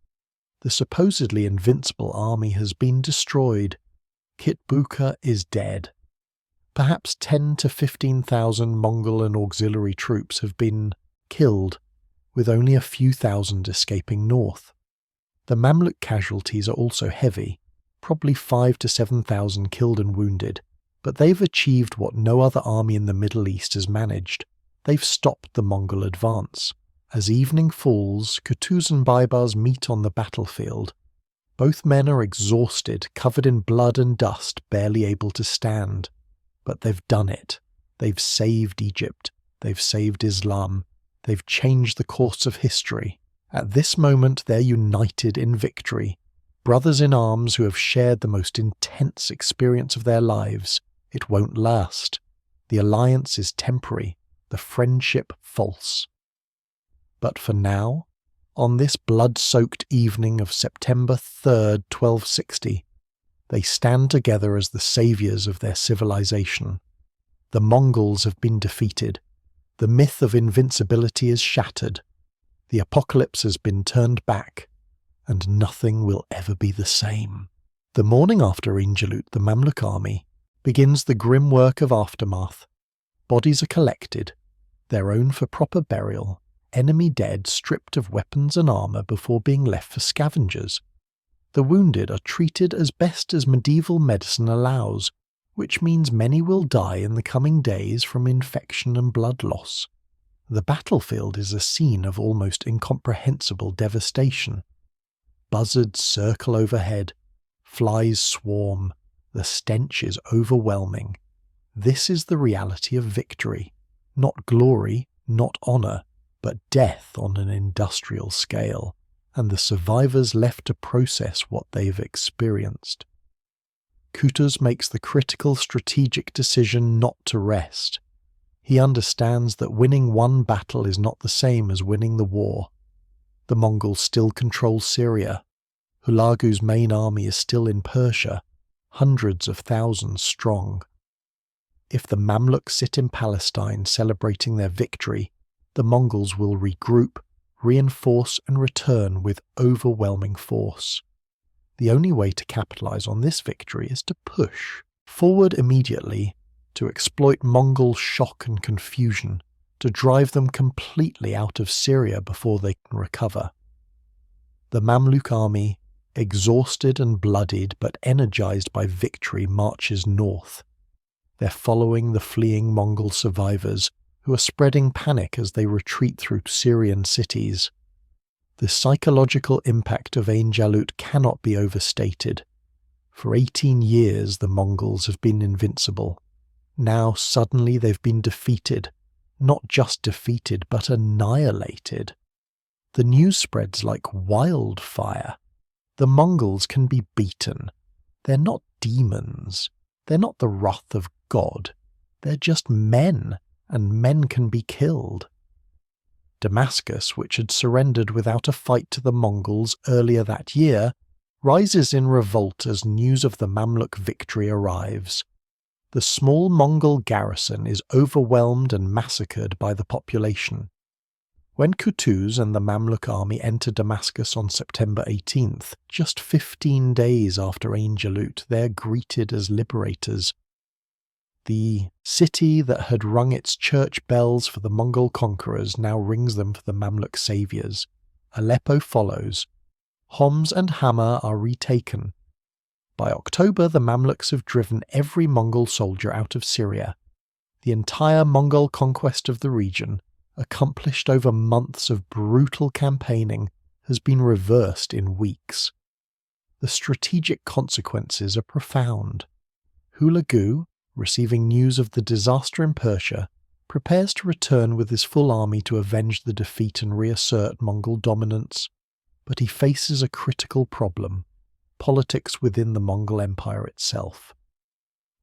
The supposedly invincible army has been destroyed. Kitbuqa is dead. Perhaps 10 to 15,000 Mongol and auxiliary troops have been killed, with only a few thousand escaping north. The Mamluk casualties are also heavy, probably 5 to 7,000 killed and wounded, but they've achieved what no other army in the Middle East has managed. They've stopped the Mongol advance. As evening falls, Qutuz and Baibars meet on the battlefield. Both men are exhausted, covered in blood and dust, barely able to stand. But they've done it. They've saved Egypt. They've saved Islam. They've changed the course of history. At this moment they're united in victory. Brothers in arms who have shared the most intense experience of their lives. It won't last. The alliance is temporary, the friendship false. But for now, on this blood-soaked evening of September 3rd, 1260, they stand together as the saviours of their civilization. The Mongols have been defeated. The myth of invincibility is shattered. The apocalypse has been turned back, and nothing will ever be the same. The morning after Ain Jalut, the Mamluk army begins the grim work of aftermath. Bodies are collected, their own for proper burial, enemy dead stripped of weapons and armour before being left for scavengers. The wounded are treated as best as medieval medicine allows, which means many will die in the coming days from infection and blood loss. The battlefield is a scene of almost incomprehensible devastation. Buzzards circle overhead, flies swarm, the stench is overwhelming. This is the reality of victory, not glory, not honour, but death on an industrial scale, and the survivors left to process what they've experienced. Qutuz makes the critical strategic decision not to rest. He understands that winning one battle is not the same as winning the war. The Mongols still control Syria. Hulagu's main army is still in Persia. hundreds of thousands strong. If the Mamluks sit in Palestine celebrating their victory, the Mongols will regroup, reinforce and return with overwhelming force. The only way to capitalize on this victory is to push forward immediately, to exploit Mongol shock and confusion, to drive them completely out of Syria before they can recover. The Mamluk army, exhausted and bloodied but energized by victory, marches north. They're following the fleeing Mongol survivors, who are spreading panic as they retreat through Syrian cities. The psychological impact of Ain Jalut cannot be overstated. For 18 years the Mongols have been invincible. Now suddenly they've been defeated. Not just defeated, but annihilated. The news spreads like wildfire. The Mongols can be beaten. They're not demons. They're not the wrath of God. They're just men, and men can be killed. Damascus, which had surrendered without a fight to the Mongols earlier that year, rises in revolt as news of the Mamluk victory arrives. The small Mongol garrison is overwhelmed and massacred by the population. When Qutuz and the Mamluk army enter Damascus on September 18th, just 15 days after Ain Jalut, they are greeted as liberators. The city that had rung its church bells for the Mongol conquerors now rings them for the Mamluk saviors. Aleppo follows. Homs and Hama are retaken. By October, the Mamluks have driven every Mongol soldier out of Syria. The entire Mongol conquest of the region, accomplished over months of brutal campaigning, has been reversed in weeks. The strategic consequences are profound. Hulagu, receiving news of the disaster in Persia, prepares to return with his full army to avenge the defeat and reassert Mongol dominance. But he faces a critical problem: politics within the Mongol Empire itself.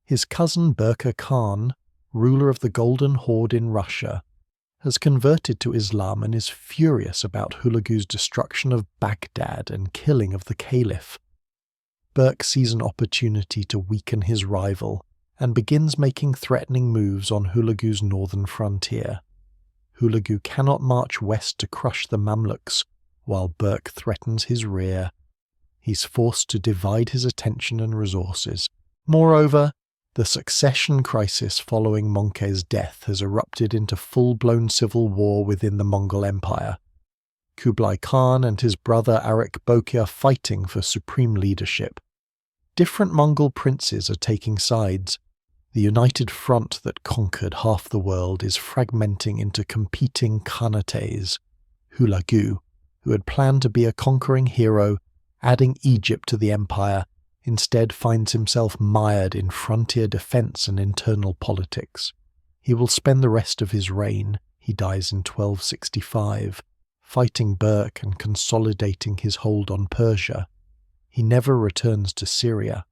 His cousin Kitbuqa Khan, ruler of the Golden Horde in Russia, has converted to Islam and is furious about Hulagu's destruction of Baghdad and killing of the Caliph. Berk sees an opportunity to weaken his rival and begins making threatening moves on Hulagu's northern frontier. Hulagu cannot march west to crush the Mamluks, while Berk threatens his rear. He's forced to divide his attention and resources. Moreover, the succession crisis following Möngke's death has erupted into full-blown civil war within the Mongol Empire. Kublai Khan and his brother Arik Boki are fighting for supreme leadership. Different Mongol princes are taking sides. The united front that conquered half the world is fragmenting into competing khanates. Hulagu, who had planned to be a conquering hero, adding Egypt to the empire, instead finds himself mired in frontier defence and internal politics. He will spend the rest of his reign, he dies in 1265, fighting Berk and consolidating his hold on Persia. He never returns to Syria.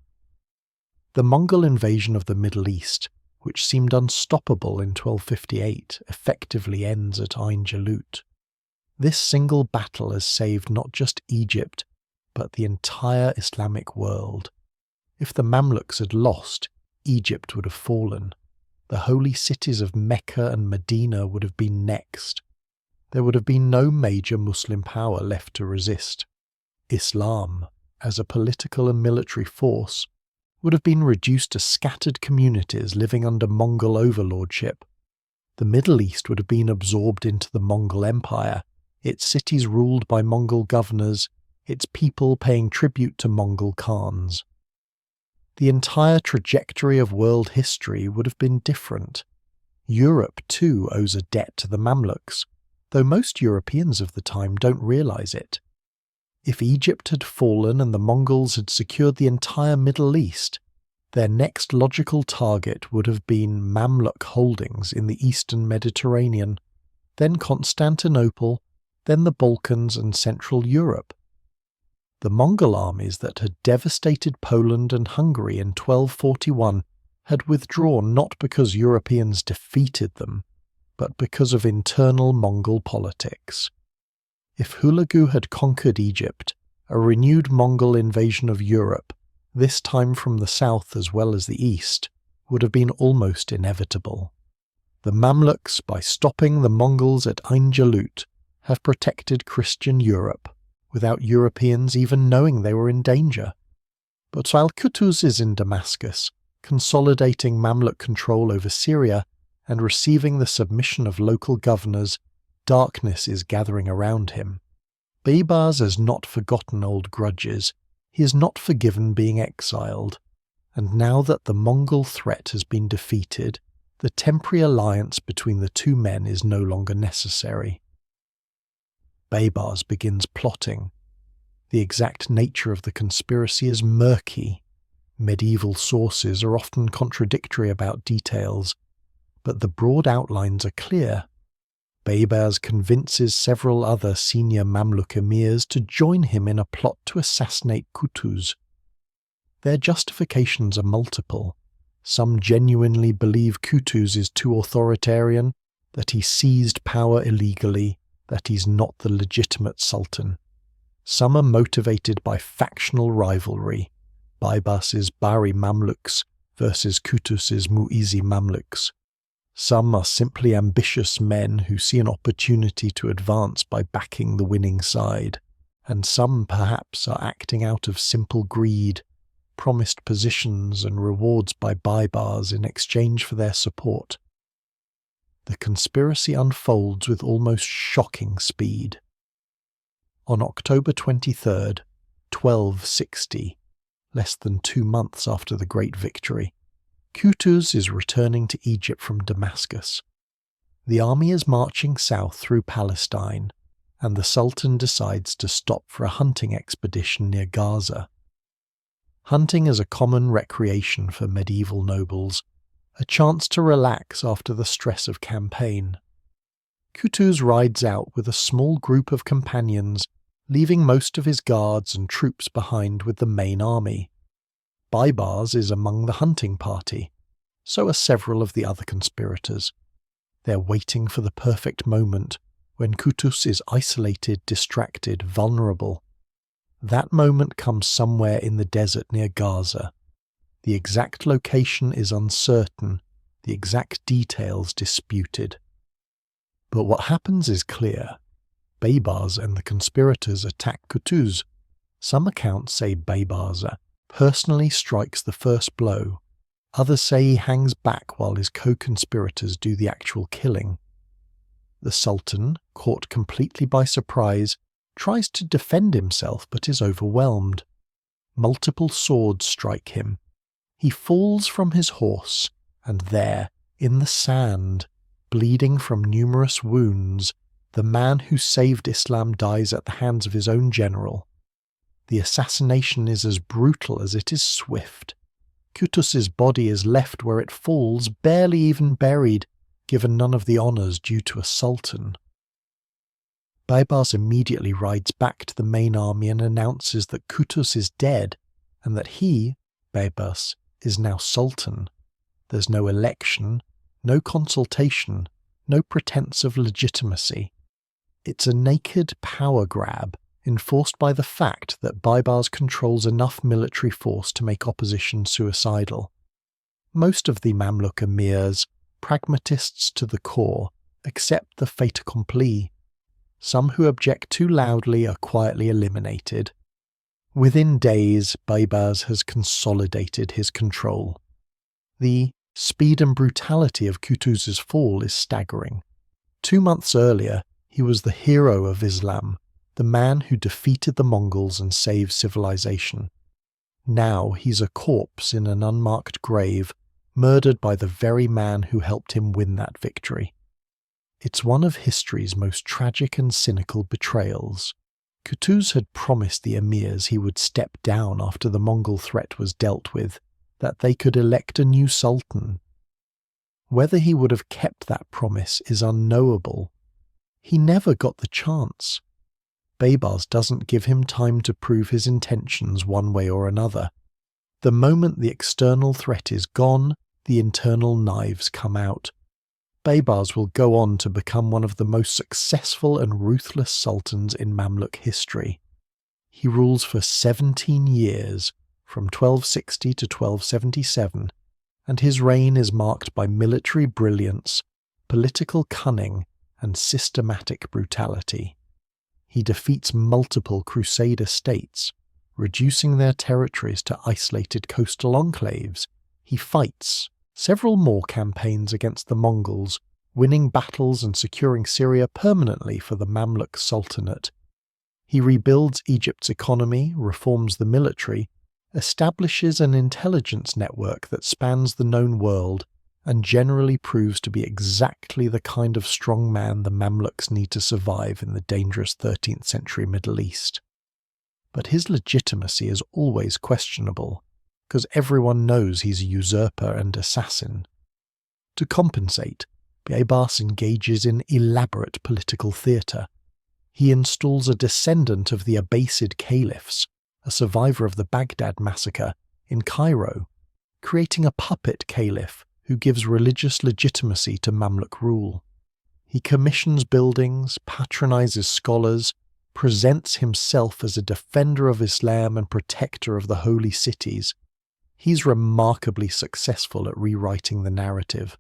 The Mongol invasion of the Middle East, which seemed unstoppable in 1258, effectively ends at Ain Jalut. This single battle has saved not just Egypt, but the entire Islamic world. If the Mamluks had lost, Egypt would have fallen. The holy cities of Mecca and Medina would have been next. There would have been no major Muslim power left to resist. Islam, as a political and military force, would have been reduced to scattered communities living under Mongol overlordship. The Middle East would have been absorbed into the Mongol Empire, its cities ruled by Mongol governors, its people paying tribute to Mongol Khans. The entire trajectory of world history would have been different. Europe, too, owes a debt to the Mamluks, though most Europeans of the time don't realize it. If Egypt had fallen and the Mongols had secured the entire Middle East, their next logical target would have been Mamluk holdings in the eastern Mediterranean, then Constantinople, then the Balkans and Central Europe. The Mongol armies that had devastated Poland and Hungary in 1241 had withdrawn not because Europeans defeated them, but because of internal Mongol politics. If Hulagu had conquered Egypt, a renewed Mongol invasion of Europe this time from the south as well as the east, would have been almost inevitable. The Mamluks, by stopping the Mongols at Ain Jalut, have protected Christian Europe, without Europeans even knowing they were in danger. But while Qutuz is in Damascus, consolidating Mamluk control over Syria and receiving the submission of local governors, darkness is gathering around him. Baibars has not forgotten old grudges. He is not forgiven being exiled. And now that the Mongol threat has been defeated, the temporary alliance between the two men is no longer necessary. Baibars begins plotting. The exact nature of the conspiracy is murky. Medieval sources are often contradictory about details, but the broad outlines are clear. Baibars convinces several other senior Mamluk emirs to join him in a plot to assassinate Qutuz. Their justifications are multiple. Some genuinely believe Qutuz is too authoritarian, that he seized power illegally, that he's not the legitimate sultan. Some are motivated by factional rivalry, Baibars' Bari Mamluks versus Qutuz's Mu'izi Mamluks. Some are simply ambitious men who see an opportunity to advance by backing the winning side, and some perhaps are acting out of simple greed, promised positions and rewards by Baibars in exchange for their support. The conspiracy unfolds with almost shocking speed. On October 23rd, 1260, less than 2 months after the great victory, Qutuz is returning to Egypt from Damascus. The army is marching south through Palestine, and the Sultan decides to stop for a hunting expedition near Gaza. Hunting is a common recreation for medieval nobles, a chance to relax after the stress of campaign. Qutuz rides out with a small group of companions, leaving most of his guards and troops behind with the main army. Baibars is among the hunting party, so are several of the other conspirators. They're waiting for the perfect moment when Qutuz is isolated, distracted, vulnerable. That moment comes somewhere in the desert near Gaza. The exact location is uncertain, the exact details disputed. But what happens is clear. Baibars and the conspirators attack Qutuz. Some accounts say Baibars personally strikes the first blow. Others say he hangs back while his co-conspirators do the actual killing. The Sultan, caught completely by surprise, tries to defend himself but is overwhelmed. Multiple swords strike him. He falls from his horse, and there, in the sand, bleeding from numerous wounds, the man who saved Islam dies at the hands of his own general. The assassination is as brutal as it is swift. Qutuz's body is left where it falls, barely even buried, given none of the honours due to a sultan. Baibars immediately rides back to the main army and announces that Qutuz is dead, and that he, Baibars, is now sultan. There's no election, no consultation, no pretense of legitimacy. It's a naked power grab, enforced by the fact that Baibars controls enough military force to make opposition suicidal. Most of the Mamluk emirs, pragmatists to the core, accept the fait accompli. Some who object too loudly are quietly eliminated. Within days, Baibars has consolidated his control. The speed and brutality of Qutuz's fall is staggering. 2 months earlier, he was the hero of Islam, the man who defeated the Mongols and saved civilization. Now he's a corpse in an unmarked grave, murdered by the very man who helped him win that victory. It's one of history's most tragic and cynical betrayals. Qutuz had promised the emirs he would step down after the Mongol threat was dealt with, that they could elect a new sultan. Whether he would have kept that promise is unknowable. He never got the chance. Baibars doesn't give him time to prove his intentions one way or another. The moment the external threat is gone, the internal knives come out. Baibars will go on to become one of the most successful and ruthless sultans in Mamluk history. He rules for 17 years, from 1260 to 1277, and his reign is marked by military brilliance, political cunning, and systematic brutality. He defeats multiple Crusader states, reducing their territories to isolated coastal enclaves. He fights several more campaigns against the Mongols, winning battles and securing Syria permanently for the Mamluk Sultanate. He rebuilds Egypt's economy, reforms the military, establishes an intelligence network that spans the known world, and generally proves to be exactly the kind of strong man the Mamluks need to survive in the dangerous 13th century Middle East. But his legitimacy is always questionable, because everyone knows he's a usurper and assassin. To compensate, Baibars engages in elaborate political theatre. He installs a descendant of the Abbasid caliphs, a survivor of the Baghdad massacre, in Cairo, creating a puppet caliph who gives religious legitimacy to Mamluk rule. He commissions buildings, patronizes scholars, presents himself as a defender of Islam and protector of the holy cities. He's remarkably successful at rewriting the narrative.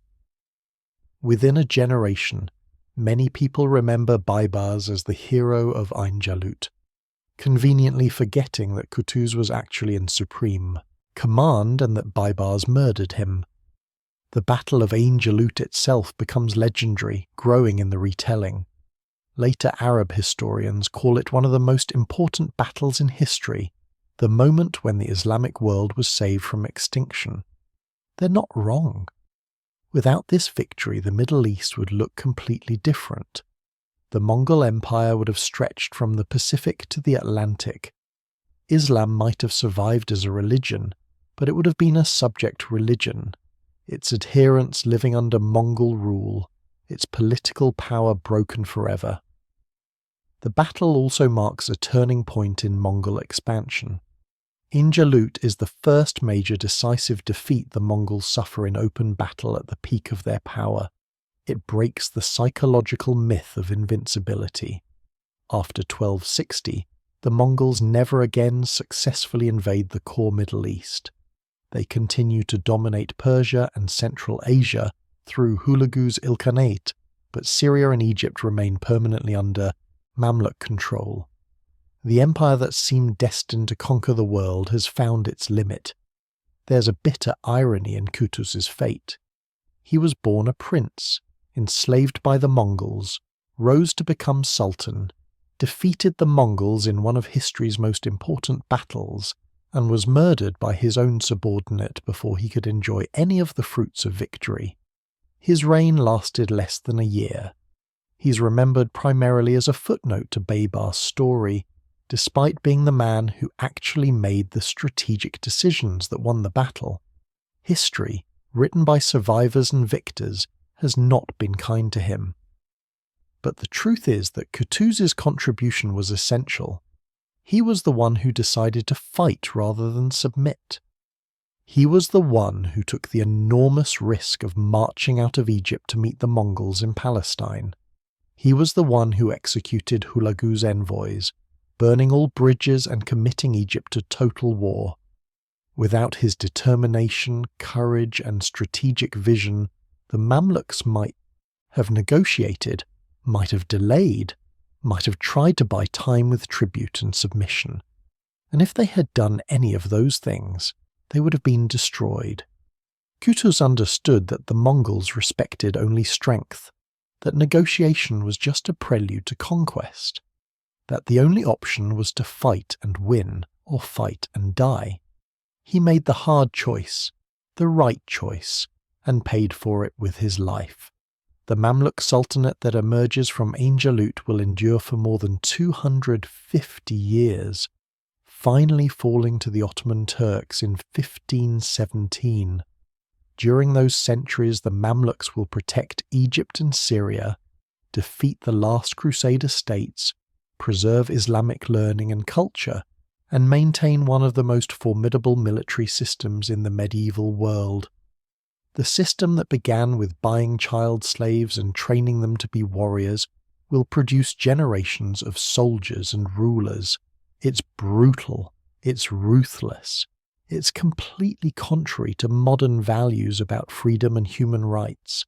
Within a generation, many people remember Baibars as the hero of Ain Jalut, conveniently forgetting that Qutuz was actually in supreme command and that Baibars murdered him. The Battle of Ain Jalut itself becomes legendary, growing in the retelling. Later Arab historians call it one of the most important battles in history, the moment when the Islamic world was saved from extinction. They're not wrong. Without this victory, the Middle East would look completely different. The Mongol Empire would have stretched from the Pacific to the Atlantic. Islam might have survived as a religion, but it would have been a subject religion, its adherents living under Mongol rule, its political power broken forever. The battle also marks a turning point in Mongol expansion. Ain Jalut is the first major decisive defeat the Mongols suffer in open battle at the peak of their power. It breaks the psychological myth of invincibility. After 1260, the Mongols never again successfully invade the core Middle East. They continue to dominate Persia and Central Asia through Hulagu's Ilkhanate, but Syria and Egypt remain permanently under Mamluk control. The empire that seemed destined to conquer the world has found its limit. There's a bitter irony in Qutuz's fate. He was born a prince, enslaved by the Mongols, rose to become sultan, defeated the Mongols in one of history's most important battles, and was murdered by his own subordinate before he could enjoy any of the fruits of victory. His reign lasted less than a year. He's remembered primarily as a footnote to Baibars' story, despite being the man who actually made the strategic decisions that won the battle. History, written by survivors and victors, has not been kind to him. But the truth is that Qutuz's contribution was essential. He was the one who decided to fight rather than submit. He was the one who took the enormous risk of marching out of Egypt to meet the Mongols in Palestine. He was the one who executed Hulagu's envoys, burning all bridges and committing Egypt to total war. Without his determination, courage, and strategic vision, the Mamluks might have negotiated, might have delayed, might have tried to buy time with tribute and submission. And if they had done any of those things, they would have been destroyed. Qutuz understood that the Mongols respected only strength, that negotiation was just a prelude to conquest, that the only option was to fight and win, or fight and die. He made the hard choice, the right choice, and paid for it with his life. The Mamluk Sultanate that emerges from Ain Jalut will endure for more than 250 years, finally falling to the Ottoman Turks in 1517. During those centuries, the Mamluks will protect Egypt and Syria, defeat the last Crusader states, preserve Islamic learning and culture, and maintain one of the most formidable military systems in the medieval world. The system that began with buying child slaves and training them to be warriors will produce generations of soldiers and rulers. It's brutal, it's ruthless, It's completely contrary to modern values about freedom and human rights.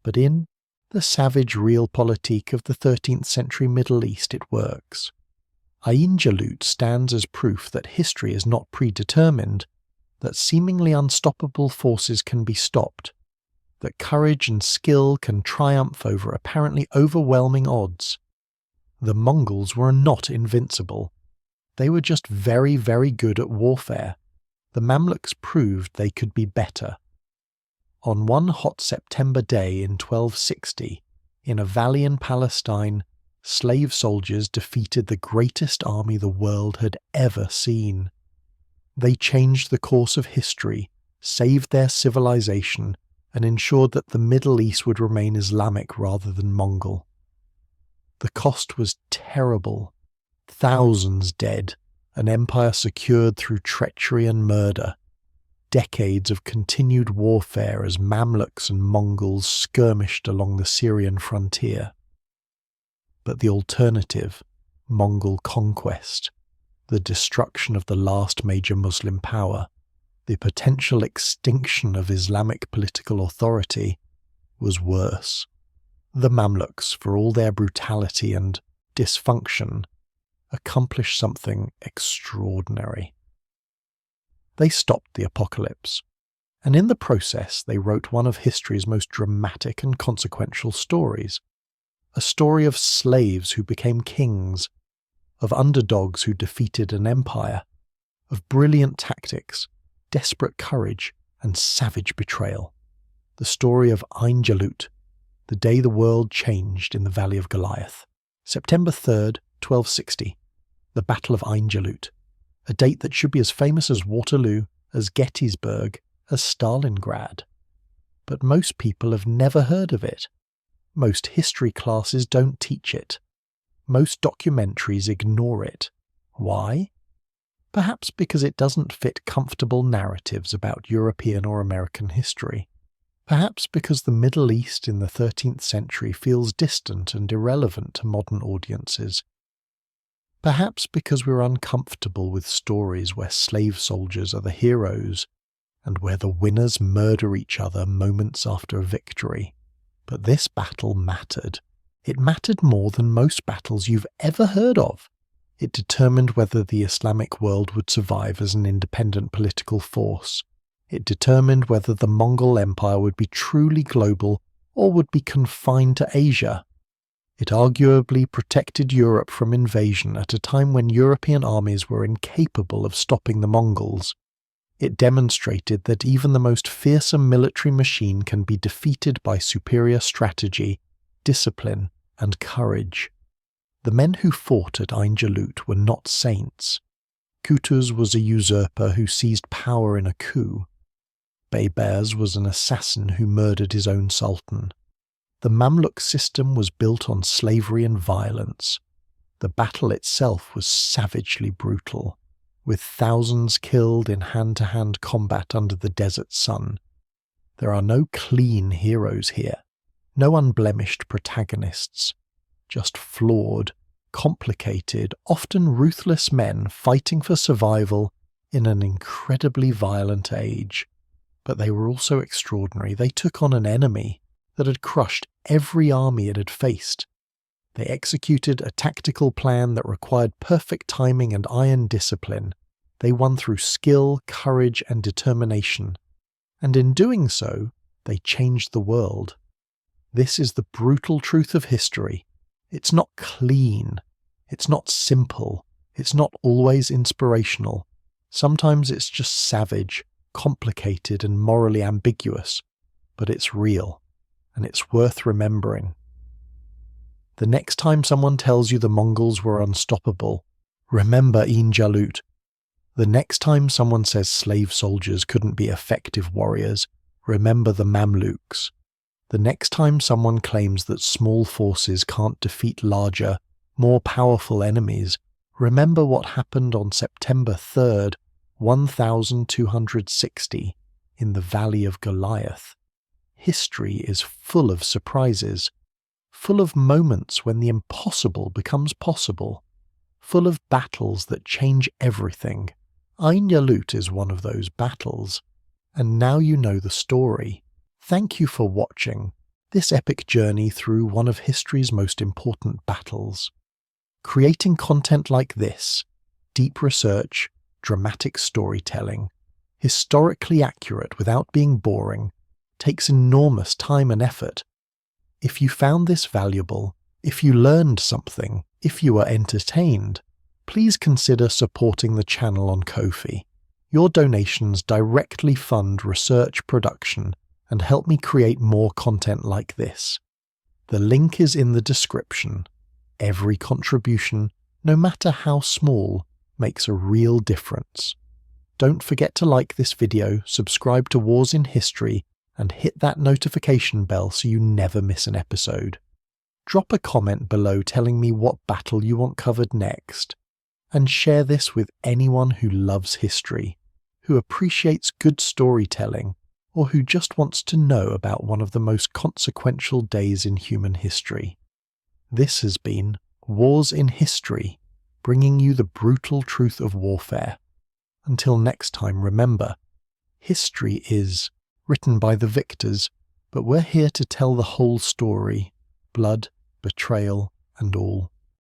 But in the savage realpolitik of the 13th century Middle East it works. Ain Jalut stands as proof that history is not predetermined, that seemingly unstoppable forces can be stopped, that courage and skill can triumph over apparently overwhelming odds. The Mongols were not invincible. They were just very, very good at warfare. The Mamluks proved they could be better. On one hot September day in 1260, in a valley in Palestine, slave soldiers defeated the greatest army the world had ever seen. They changed the course of history, saved their civilization, and ensured that the Middle East would remain Islamic rather than Mongol. The cost was terrible. Thousands dead, an empire secured through treachery and murder. Decades of continued warfare as Mamluks and Mongols skirmished along the Syrian frontier. But the alternative, Mongol conquest, the destruction of the last major Muslim power, the potential extinction of Islamic political authority, was worse. The Mamluks, for all their brutality and dysfunction, accomplished something extraordinary. They stopped the apocalypse, and in the process they wrote one of history's most dramatic and consequential stories. A story of slaves who became kings, of underdogs who defeated an empire, of brilliant tactics, desperate courage, and savage betrayal. The story of Ain Jalut, the day the world changed in the Valley of Goliath. September 3rd, 1260. The Battle of Ain Jalut, a date that should be as famous as Waterloo, as Gettysburg, as Stalingrad. But most people have never heard of it. Most history classes don't teach it. Most documentaries ignore it. Why? Perhaps because it doesn't fit comfortable narratives about European or American history. Perhaps because the Middle East in the 13th century feels distant and irrelevant to modern audiences. Perhaps because we're uncomfortable with stories where slave soldiers are the heroes and where the winners murder each other moments after a victory. But this battle mattered. It mattered more than most battles you've ever heard of. It determined whether the Islamic world would survive as an independent political force. It determined whether the Mongol Empire would be truly global or would be confined to Asia. It arguably protected Europe from invasion at a time when European armies were incapable of stopping the Mongols. It demonstrated that even the most fearsome military machine can be defeated by superior strategy, discipline, and courage. The men who fought at Ain Jalut were not saints. Qutuz was a usurper who seized power in a coup. Baibars was an assassin who murdered his own sultan. The Mamluk system was built on slavery and violence. The battle itself was savagely brutal, with thousands killed in hand-to-hand combat under the desert sun. There are no clean heroes here, no unblemished protagonists, just flawed, complicated, often ruthless men fighting for survival in an incredibly violent age. But they were also extraordinary. They took on an enemy that had crushed every army it had faced. They executed a tactical plan that required perfect timing and iron discipline. They won through skill, courage, and determination. And in doing so, they changed the world. This is the brutal truth of history. It's not clean. It's not simple. It's not always inspirational. Sometimes it's just savage, complicated, and morally ambiguous. But it's real, and it's worth remembering. The next time someone tells you the Mongols were unstoppable, remember Ain Jalut. The next time someone says slave soldiers couldn't be effective warriors, remember the Mamluks. The next time someone claims that small forces can't defeat larger, more powerful enemies, remember what happened on September 3rd, 1260, in the Valley of Goliath. History is full of surprises, full of moments when the impossible becomes possible, full of battles that change everything, Ain Jalut is one of those battles, and now you know the story. Thank you for watching this epic journey through one of history's most important battles. Creating content like this, deep research, dramatic storytelling, historically accurate without being boring, takes enormous time and effort. If you found this valuable, if you learned something, if you were entertained, please consider supporting the channel on Ko-fi. Your donations directly fund research production and help me create more content like this. The link is in the description. Every contribution, no matter how small, makes a real difference. Don't forget to like this video, subscribe to Wars in History, and hit that notification bell so you never miss an episode. Drop a comment below telling me what battle you want covered next, and share this with anyone who loves history, who appreciates good storytelling, or who just wants to know about one of the most consequential days in human history. This has been Wars in History, bringing you the brutal truth of warfare. Until next time, remember, history is written by the victors, but we're here to tell the whole story, blood, betrayal, and all.